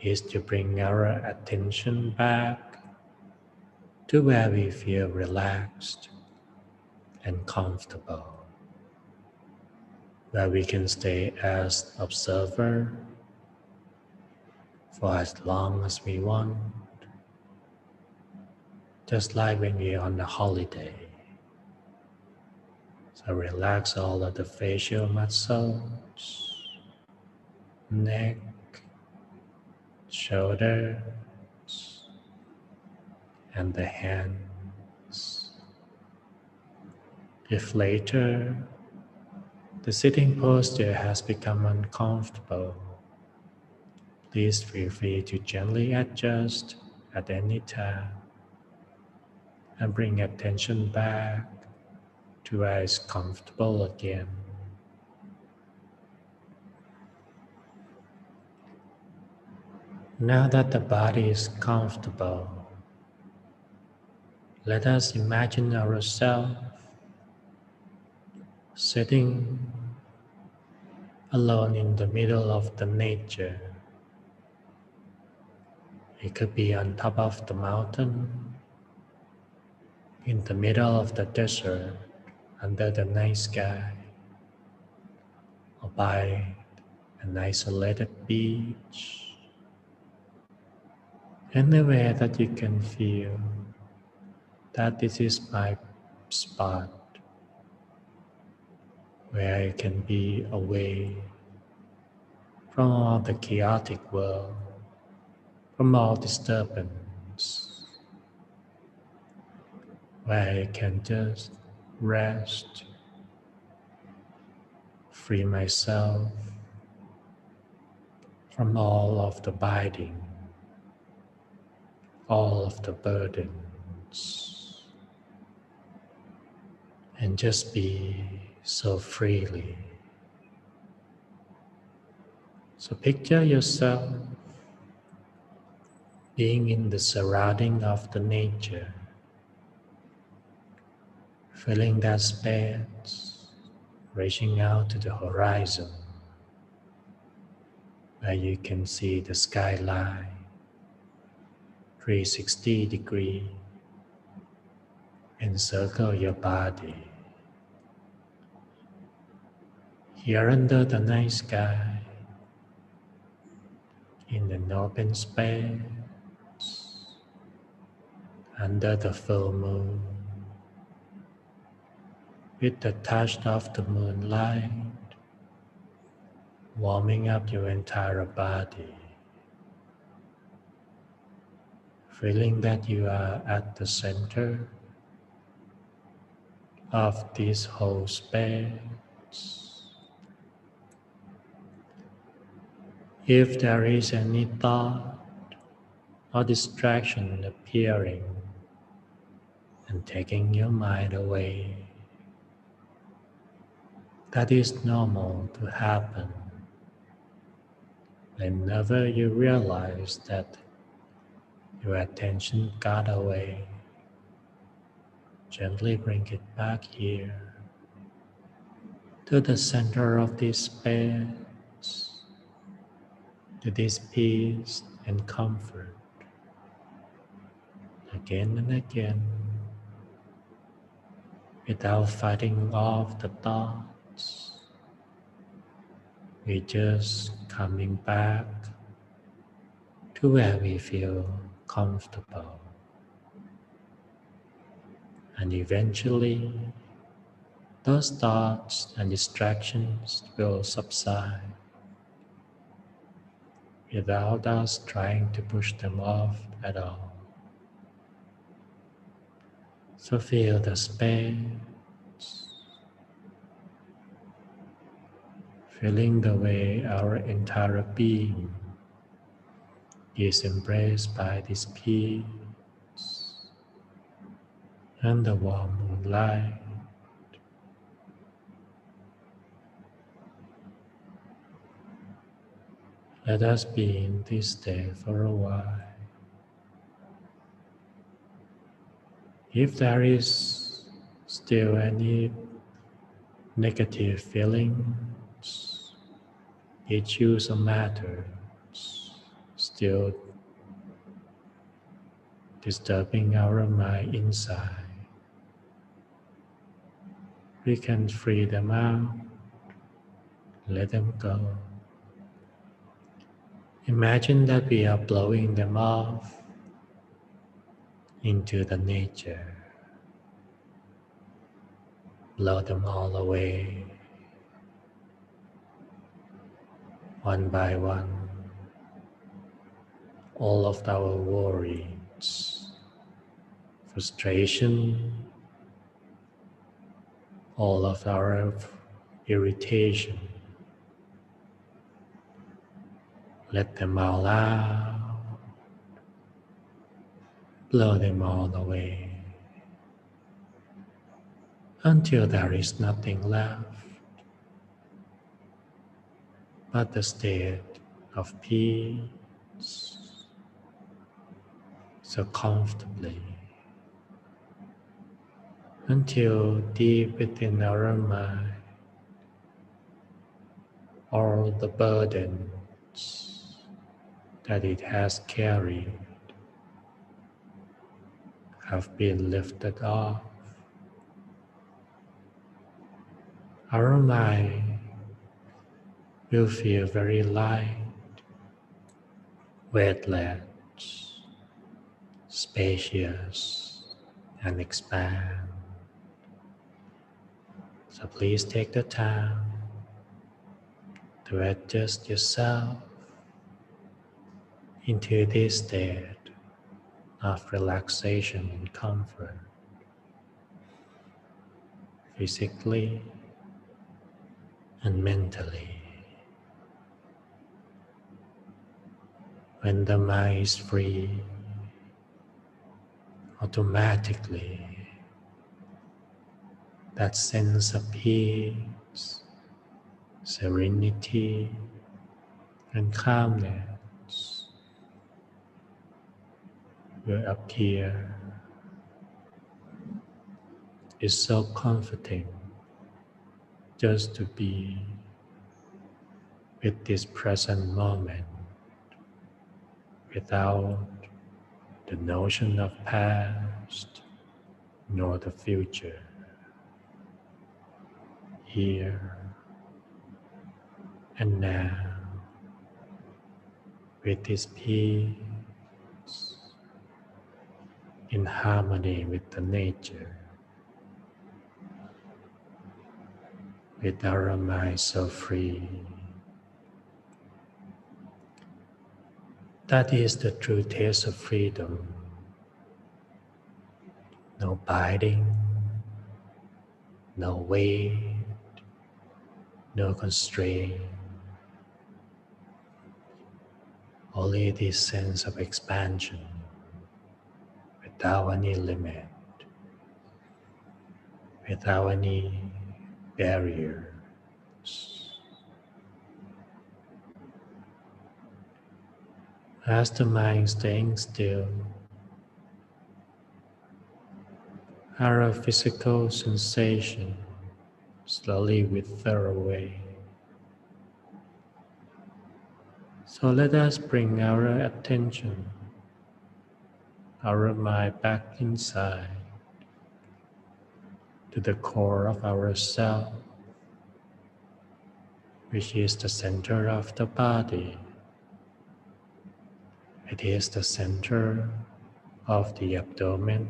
Speaker 5: is to bring our attention back to where we feel relaxed and comfortable, where we can stay as observer for as long as we want, just like when we're on a holiday. So relax all of the facial muscles, neck, shoulders, and the hands. If later the sitting posture has become uncomfortable, please feel free to gently adjust at any time and bring attention back to where it's comfortable again. Now that the body is comfortable, let us imagine ourselves sitting alone in the middle of the nature. It could be on top of the mountain, in the middle of the desert, under the night sky, or by an isolated beach. Anywhere that you can feel that this is my spot, where I can be away from all the chaotic world, from all disturbance, where I can just rest, free myself from all of the biting, all of the burdens, and just be so freely, So picture yourself being in the surrounding of the nature, feeling that space, reaching out to the horizon, where you can see the skyline, 360 degree, encircle your body. Here under the night sky, in an open space, under the full moon, with the touch of the moonlight, warming up your entire body, feeling that you are at the center of this whole space. If there is any thought or distraction appearing and taking your mind away, that is normal to happen. Whenever you realize that your attention got away, gently bring it back here to the center of this space, to this peace and comfort. Again and again, without fighting off the thoughts, we're just coming back to where we feel comfortable. And eventually, those thoughts and distractions will subside without us trying to push them off at all. So feel the space, feeling the way our entire being is embraced by this peace and the warm moonlight. Let us be in this state for a while. If there is still any negative feelings, issues or matters still disturbing our mind inside, we can free them out, let them go. Imagine that we are blowing them off into the nature. Blow them all away, one by one. All of our worries, frustration, all of our irritation. Let them all out. Blow them all away until there is nothing left but the state of peace, so comfortably, until deep within our mind all the burdens that it has carried have been lifted off. Our mind will feel very light, weightless, spacious, and expand. So please take the time to adjust yourself into this state of relaxation and comfort, physically and mentally. When the mind is free, automatically that sense of peace, serenity, and calmness will appear. It's so comforting just to be with this present moment without the notion of past nor the future. Here and now, with this peace, in harmony with the nature, with our mind so free. That is the true taste of freedom. No biting, no weight, no constraint. Only this sense of expansion without any limit, without any barriers. As the mind staying still, our physical sensation slowly wither away. So let us bring our attention, our mind back inside, to the core of ourself, which is the center of the body. It is the center of the abdomen,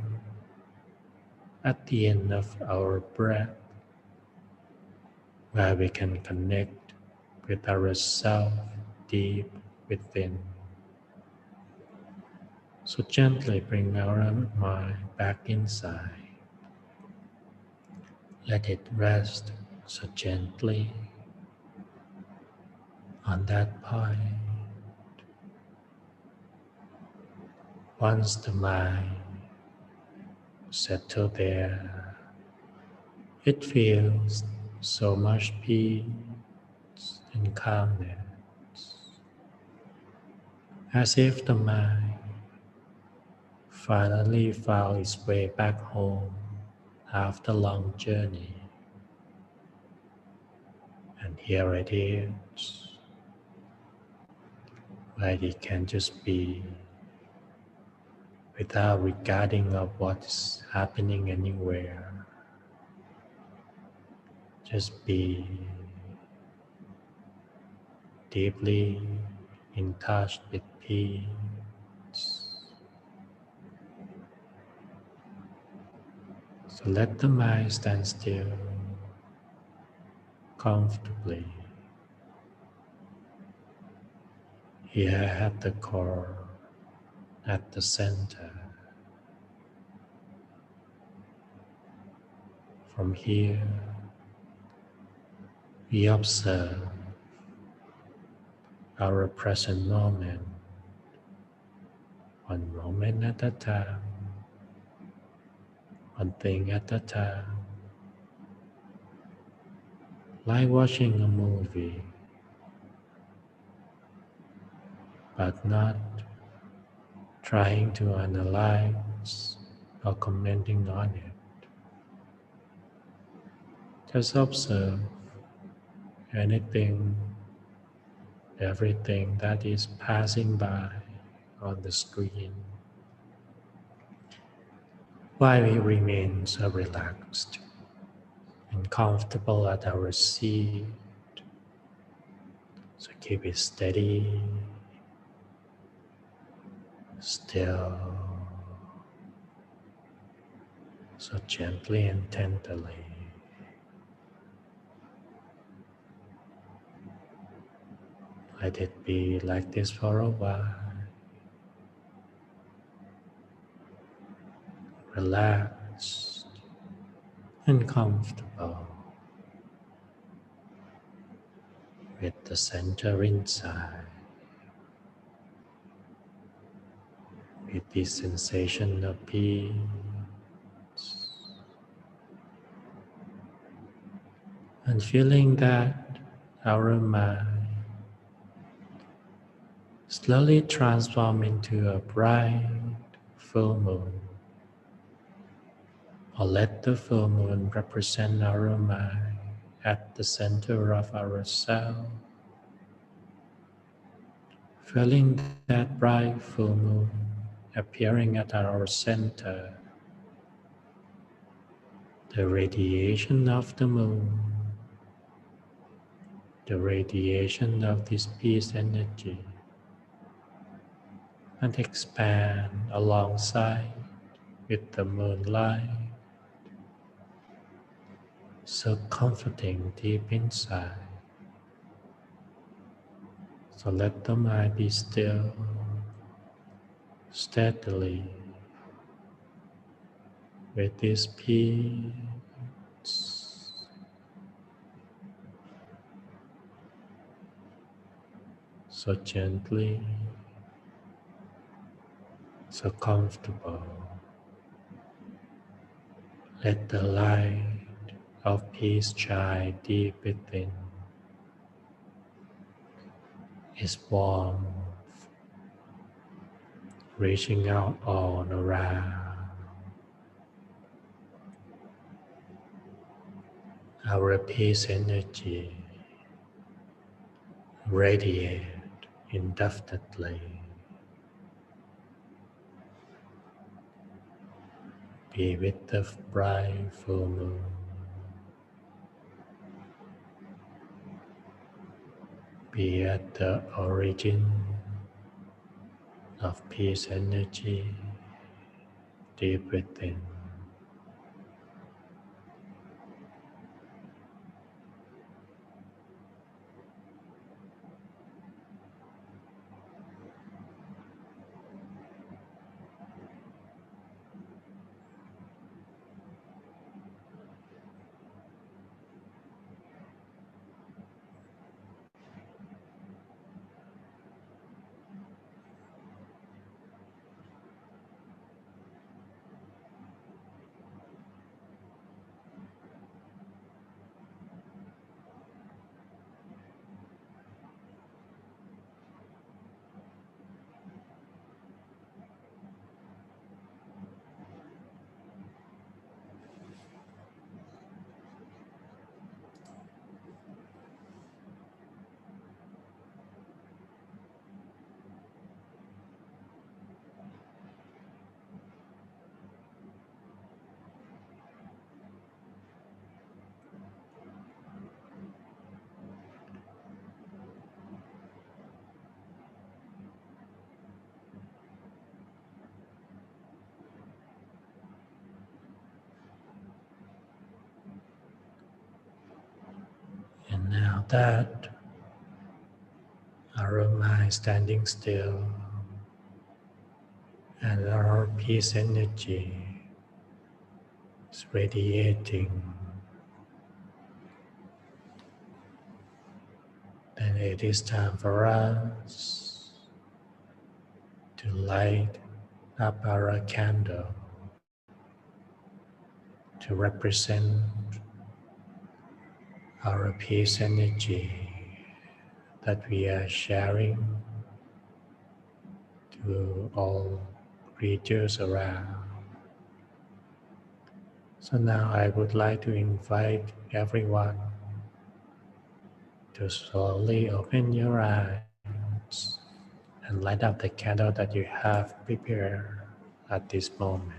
Speaker 5: at the end of our breath, where we can connect with ourself deep within. So gently bring our mind back inside. Let it rest so gently on that point. Once the mind settles there, it feels so much peace and calmness, as if the mind finally found its way back home after a long journey. And here it is, where it can just be without regarding of what's happening anywhere. Just be deeply in touch with peace. So let the mind stand still, comfortably, here at the core, at the center. From here, we observe our present moment, one moment at a time, one thing at a time, like watching a movie, but not trying to analyze or commenting on it. Just observe anything, everything that is passing by on the screen, while we remain so relaxed and comfortable at our seat. So keep it steady, still, so gently and tenderly. Let it be like this for a while. Relaxed and comfortable with the center inside, with this sensation of peace, and feeling that our mind slowly transform into a bright full moon, or let the full moon represent our mind at the center of our self, feeling that bright full moon appearing at our center. The radiation of the moon, the radiation of this peace energy, and expand alongside with the moonlight, so comforting deep inside. So let the mind be still, steadily, with this peace. So gently, so comfortable. Let the light of peace shine deep within. Its warmth reaching out all around. Our peace energy radiate indefinitely. Be with the bright full moon. Be at the origin of peace energy deep within. And now that our mind standing still and our peace energy is radiating, then it is time for us to light up our candle to represent our peace energy that we are sharing to all creatures around. So now I would like to invite everyone to slowly open your eyes and light up the candle that you have prepared at this moment.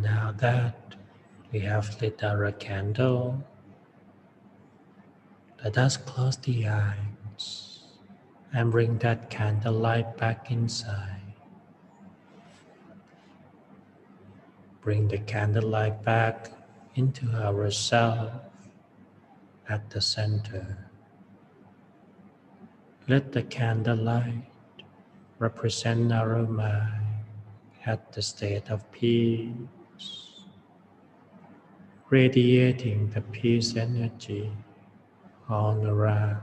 Speaker 5: now that we have lit our candle, let us close the eyes and bring that candlelight back inside. Bring the candlelight back into ourself at the center. Let the candlelight represent our mind at the state of peace, radiating the peace energy all around.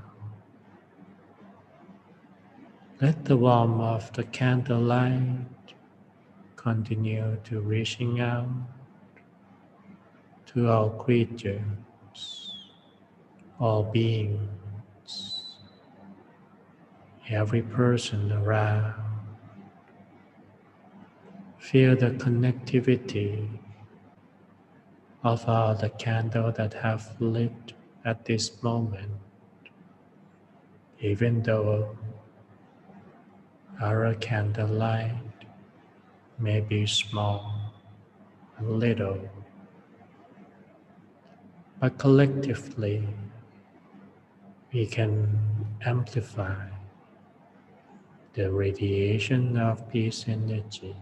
Speaker 5: Let the warmth of the candlelight continue to reaching out to all creatures, all beings, every person around. Feel the connectivity of all the candles that have lit at this moment, even though our candlelight may be small and little, but collectively we can amplify the radiation of peace energy.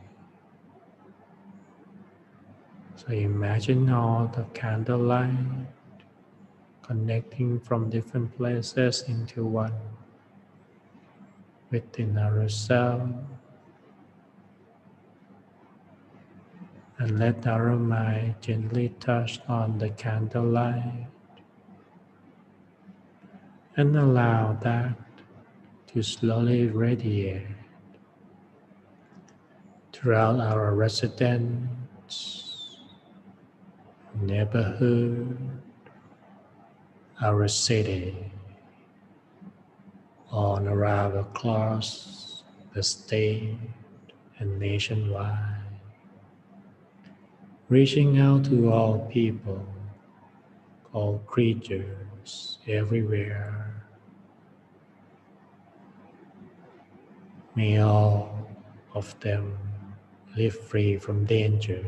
Speaker 5: So imagine all the candlelight connecting from different places into one within ourselves, and let our mind gently touch on the candlelight and allow that to slowly radiate throughout our residence, neighborhood, our city, all around across the state and nationwide, reaching out to all people, all creatures everywhere. May all of them live free from danger,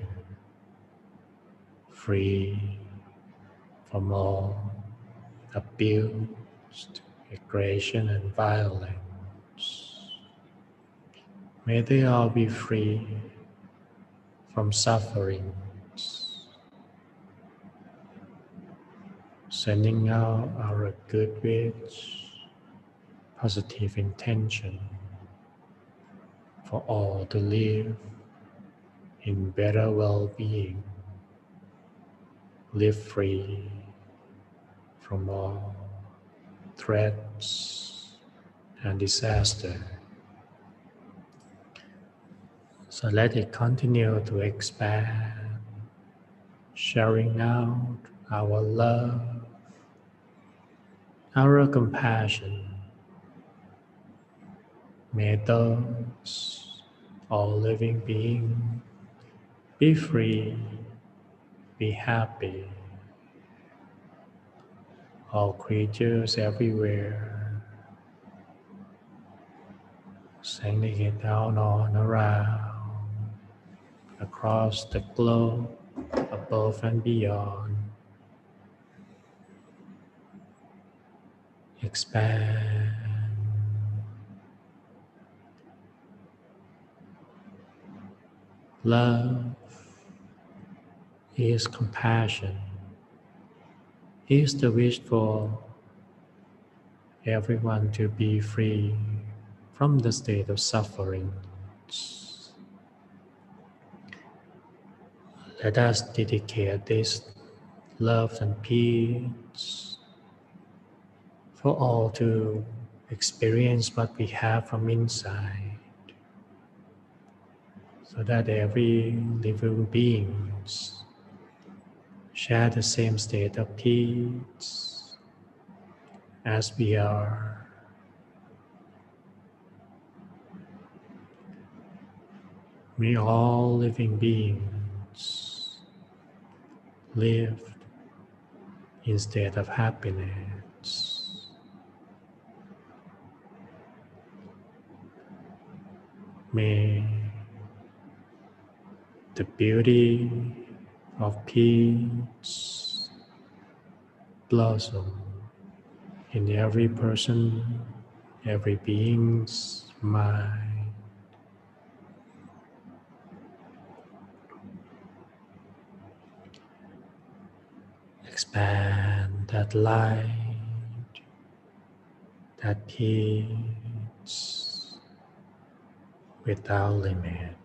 Speaker 5: free from all abuse, aggression, and violence. May they all be free from sufferings, sending out our good wish, positive intention for all to live in better well-being, live free from all threats and disaster. So let it continue to expand, sharing out our love, our compassion. May those all living beings be free, be happy. All creatures everywhere, sending it down on around, across the globe, above and beyond. Expand. Love is compassion, is the wish for everyone to be free from the state of suffering. Let us dedicate this love and peace for all to experience what we have from inside, so that every living being share the same state of peace as we are. May all living beings live in state of happiness. May the beauty of peace blossom in every person, every being's mind. Expand that light, that peace without limit.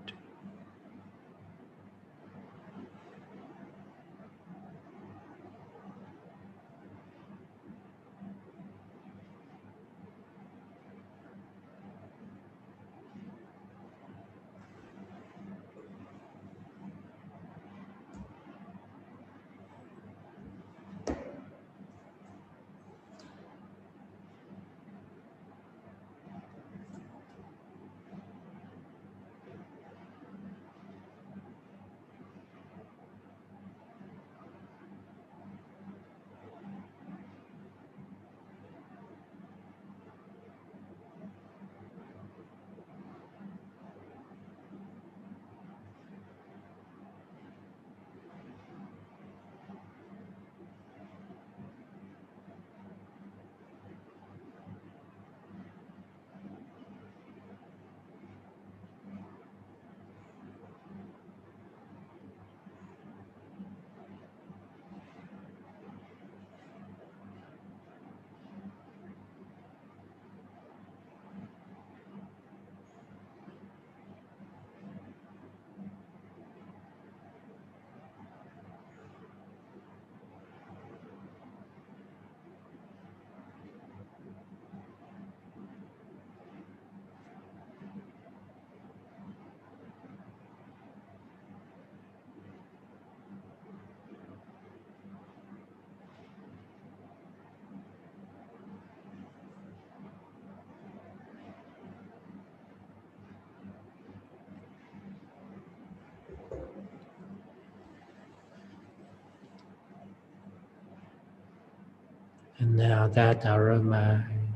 Speaker 5: And now that our mind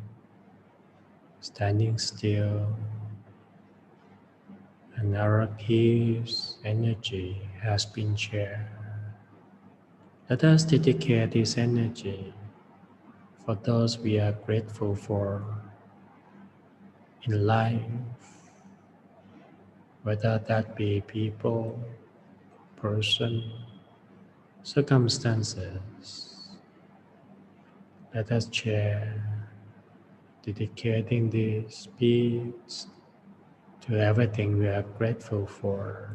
Speaker 5: standing still and our peace energy has been shared, let us dedicate this energy for those we are grateful for in life, whether that be people, person, circumstances. Let us share, dedicating this peace to everything we are grateful for.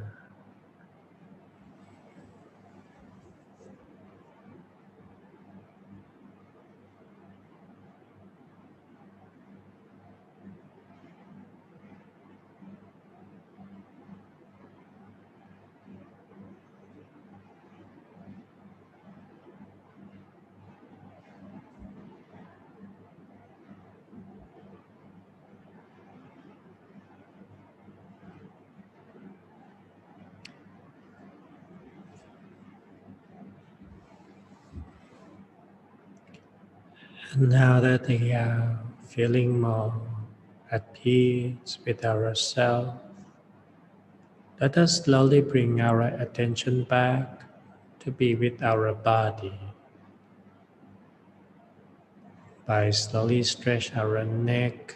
Speaker 5: And now that we are feeling more at peace with ourselves, let us slowly bring our attention back to be with our body. By slowly stretch our neck,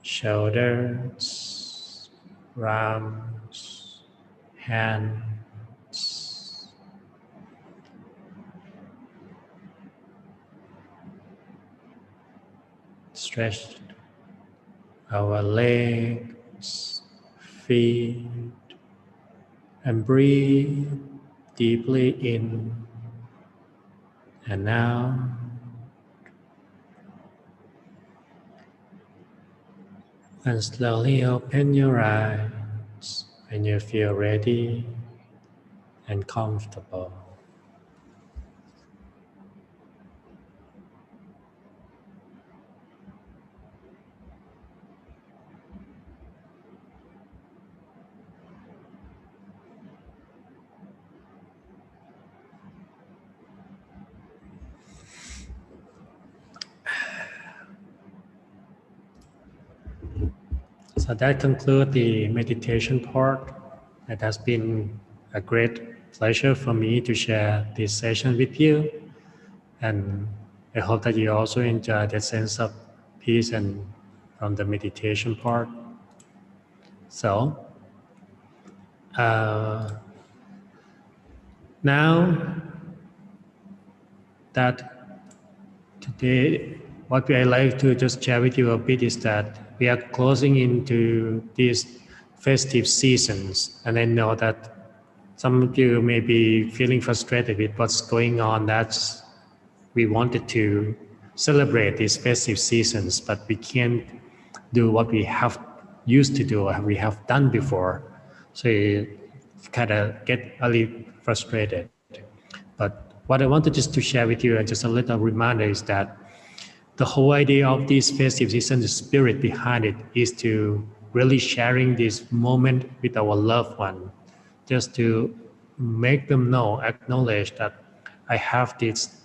Speaker 5: shoulders, arms, hands. Stretch our legs, feet, and breathe deeply in and out. And slowly open your eyes when you feel ready and comfortable. So that concludes the meditation part. It has been a great pleasure for me to share this session with you. And I hope that you also enjoy that sense of peace and from the meditation part. So now that today, what I like to just share with you a bit is that we are closing into these festive seasons, and I know that some of you may be feeling frustrated with what's going on. That's we wanted to celebrate these festive seasons, but we can't do what we have used to do or we have done before. So you kind of get a little frustrated. But what I wanted just to share with you and just a little reminder is that the whole idea of this festive season, the spirit behind it is to really sharing this moment with our loved one, just to make them know, acknowledge that I have this,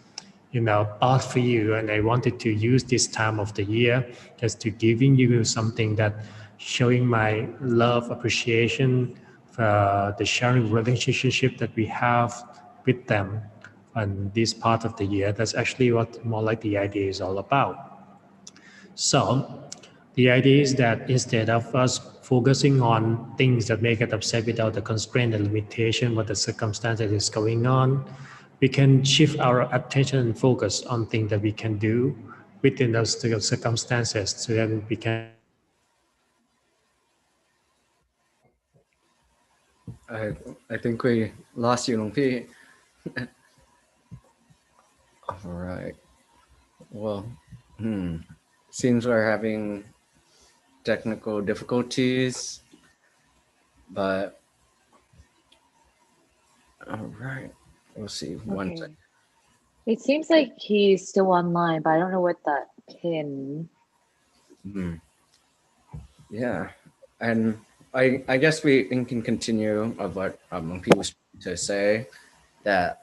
Speaker 5: thought for you, and I wanted to use this time of the year just to giving you something that showing my love, appreciation for the sharing relationship that we have with them on this part of the year. That's actually what more like the idea is all about. So the idea is that instead of us focusing on things that make us upset without the constraint and limitation, what the circumstances is going on, we can shift our attention and focus on things that we can do within those circumstances, so then we can
Speaker 1: I think we lost you, Long P. All right. Well, seems we're having technical difficulties, but all right. We'll see. One second.
Speaker 3: It seems like he's still online, but I don't know what that pin.
Speaker 1: Yeah, and I guess we can continue of what P was trying to say, that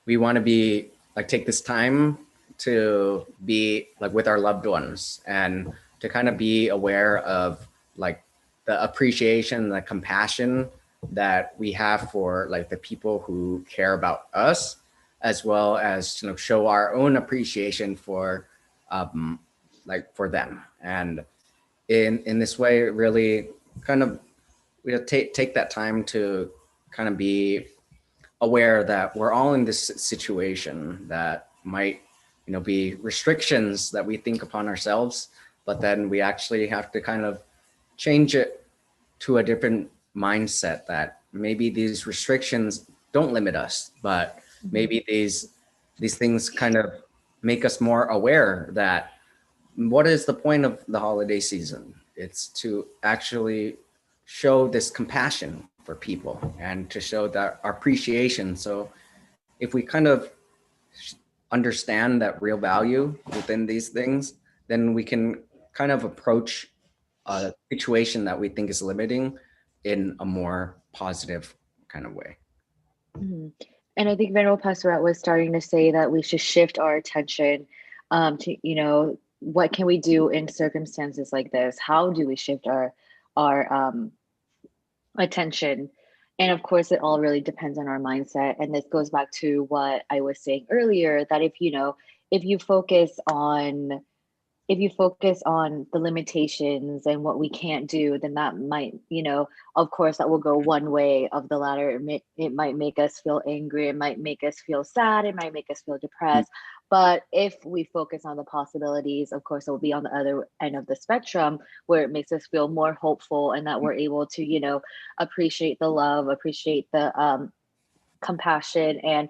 Speaker 1: we want to be like take this time to be like with our loved ones and to kind of be aware of like the appreciation, the compassion that we have for like the people who care about us, as well as show our own appreciation for like for them. And in this way, really kind of we take that time to kind of be aware that we're all in this situation that might be restrictions that we think upon ourselves, but then we actually have to kind of change it to a different mindset, that maybe these restrictions don't limit us, but maybe these things kind of make us more aware that what is the point of the holiday season? It's to actually show this compassion for people and to show that our appreciation. So if we kind of understand that real value within these things, then we can kind of approach a situation that we think is limiting in a more positive kind of way.
Speaker 3: And I think Venerable Pasura was starting to say that we should shift our attention to, what can we do in circumstances like this? How do we shift our attention? And of course, it all really depends on our mindset. And this goes back to what I was saying earlier, that if you focus on the limitations and what we can't do, then that might, of course, that will go one way of the ladder. It might make us feel angry. It might make us feel sad. It might make us feel depressed. But if we focus on the possibilities, of course, it will be on the other end of the spectrum, where it makes us feel more hopeful and that we're able to, appreciate the love, appreciate the compassion, and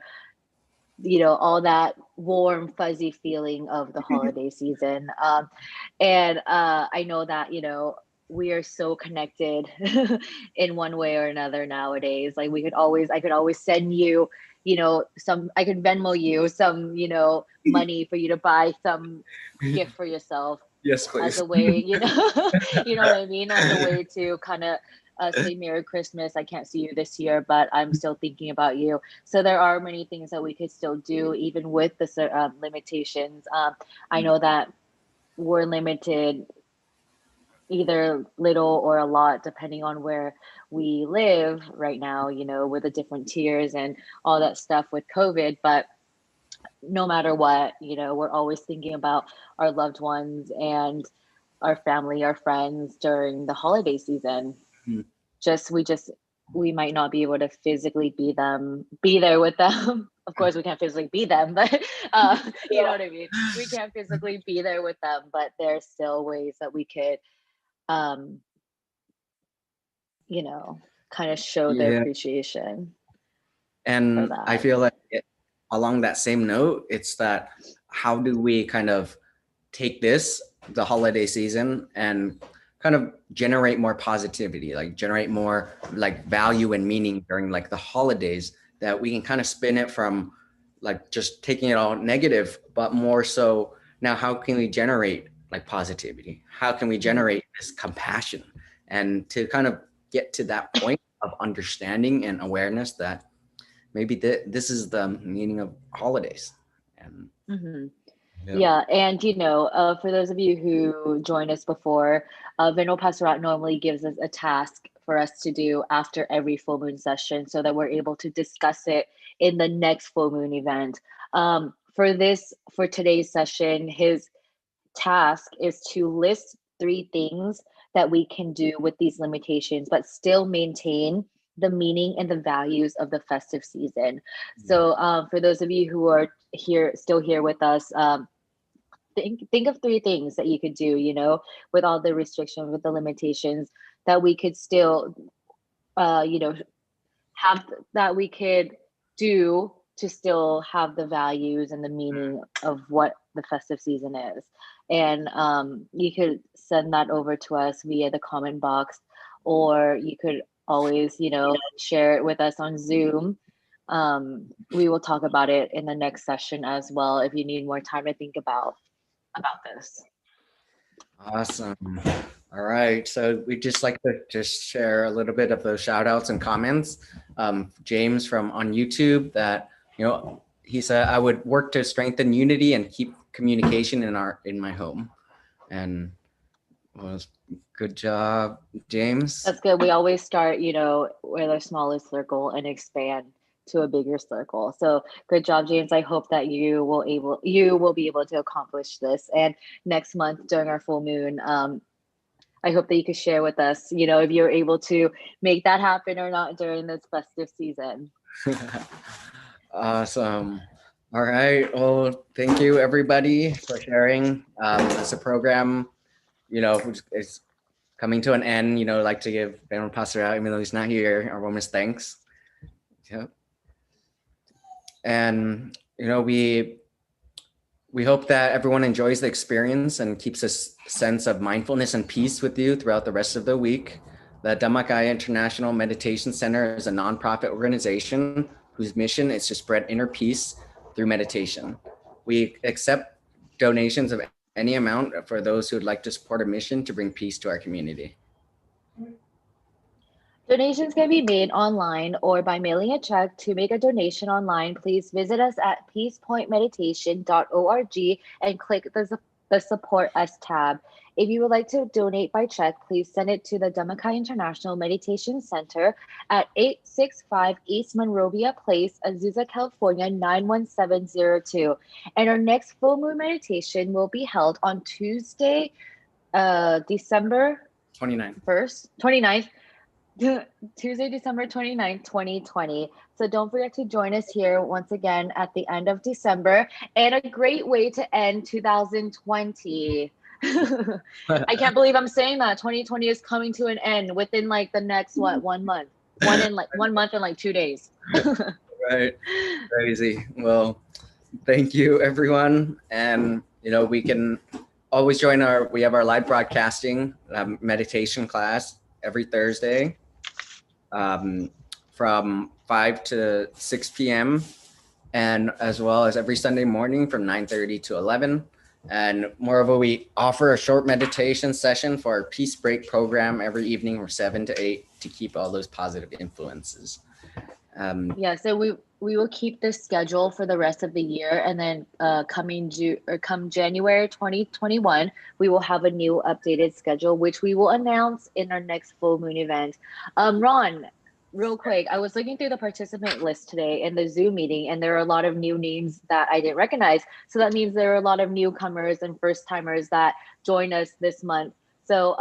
Speaker 3: all that warm, fuzzy feeling of the holiday season. And I know that, we are so connected in one way or another nowadays. Like I could always send you, I could Venmo you some, money for you to buy some gift for yourself.
Speaker 1: Yes, please.
Speaker 3: As a way, you know what I mean? As a way to kind of say Merry Christmas. I can't see you this year, but I'm still thinking about you. So there are many things that we could still do, even with the limitations. I know that we're limited either little or a lot, depending on where we live right now, you know, with the different tiers and all that stuff with COVID. But no matter what, you know, we're always thinking about our loved ones and our family, our friends during the holiday season. We might not be able to physically be there with them. Of course, we can't physically be them, but you know what I mean? We can't physically be there with them, but there's still ways that we could, you know, kind of show their appreciation.
Speaker 1: And I feel like along that same note, it's that how do we kind of take the holiday season, and kind of generate more positivity, like generate more like value and meaning during like the holidays, that we can kind of spin it from like just taking it all negative, but more so now how can we generate like positivity? How can we generate this compassion, and to kind of get to that point of understanding and awareness that maybe this is the meaning of holidays. And
Speaker 3: yeah, and you know, for those of you who joined us before, Venerable Pasura normally gives us a task for us to do after every full moon session, so that we're able to discuss it in the next full moon event. For today's session, his task is to list 3 things that we can do with these limitations, but still maintain the meaning and the values of the festive season. So for those of you who are still here with us, think of 3 things that you could do, you know, with all the restrictions, with the limitations, that we could still, you know, have, that we could do to still have the values and the meaning of what the festive season is. And you could send that over to us via the comment box, or you could always, you know, share it with us on Zoom. We will talk about it in the next session as well, if you need more time to think about this.
Speaker 1: Awesome. All right. So we'd just like to just share a little bit of those shout outs and comments. James from on YouTube, that, you know, he said, I would work to strengthen unity and keep communication in my home. And was good job, James.
Speaker 3: That's good. We always start, you know, with our smallest circle and expand to a bigger circle. So good job, James. I hope that you will be able to accomplish this. And next month during our full moon, I hope that you could share with us, you know, if you're able to make that happen or not during this festive season.
Speaker 1: Awesome. All right. Well, thank you everybody for sharing. It's a program, you know, it's coming to an end. You know, I'd like to give Venerable Pasura, even though he's not here, our warmest thanks. Yep. And, you know, we hope that everyone enjoys the experience and keeps a sense of mindfulness and peace with you throughout the rest of the week. The Dhammakaya International Meditation Center is a nonprofit organization whose mission is to spread inner peace through meditation. We accept donations of any amount for those who would like to support our mission to bring peace to our community.
Speaker 3: Donations can be made online or by mailing a check. To make a donation online, please visit us at peacepointmeditation.org and click the Support Us tab. If you would like to donate by check, please send it to the Dhammakaya International Meditation Center at 865 East Monrovia Place, Azusa, California, 91702. And our next full moon meditation will be held on Tuesday, December 29th. Tuesday, December 29th, 2020. So don't forget to join us here once again at the end of December, and a great way to end 2020. I can't believe I'm saying that. 2020 is coming to an end within like the next, 1 month? 1 month and like 2 days.
Speaker 1: Right. Crazy. Well, thank you everyone. And, you know, we can always we have our live broadcasting meditation class every Thursday from 5 to 6 p.m. and as well as every Sunday morning from 9:30 to 11. And moreover, we offer a short meditation session for our Peace Break program every evening from 7 to 8 to keep all those positive influences.
Speaker 3: Yeah, so we will keep this schedule for the rest of the year, and then come January 2021, we will have a new updated schedule, which we will announce in our next full moon event. Ron, real quick, I was looking through the participant list today in the Zoom meeting, and there are a lot of new names that I didn't recognize. So that means there are a lot of newcomers and first timers that join us this month. So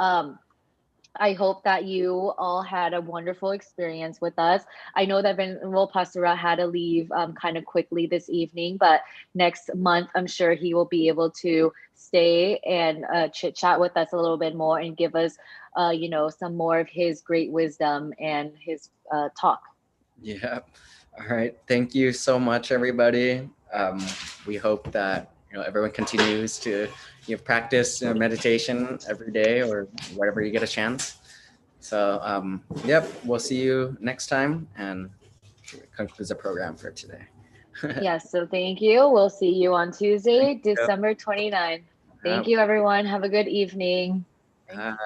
Speaker 3: I hope that you all had a wonderful experience with us. I know that Venerable Pasura had to leave kind of quickly this evening, but next month, I'm sure he will be able to stay and chit chat with us a little bit more and give us, some more of his great wisdom and his talk.
Speaker 1: Yeah. All right. Thank you so much, everybody. We hope that everyone continues to practice meditation every day or wherever you get a chance. So yep, we'll see you next time, and concludes the program for today.
Speaker 3: Yes. So thank you. We'll see you on Tuesday, December 29th. Thank you, everyone. Have a good evening.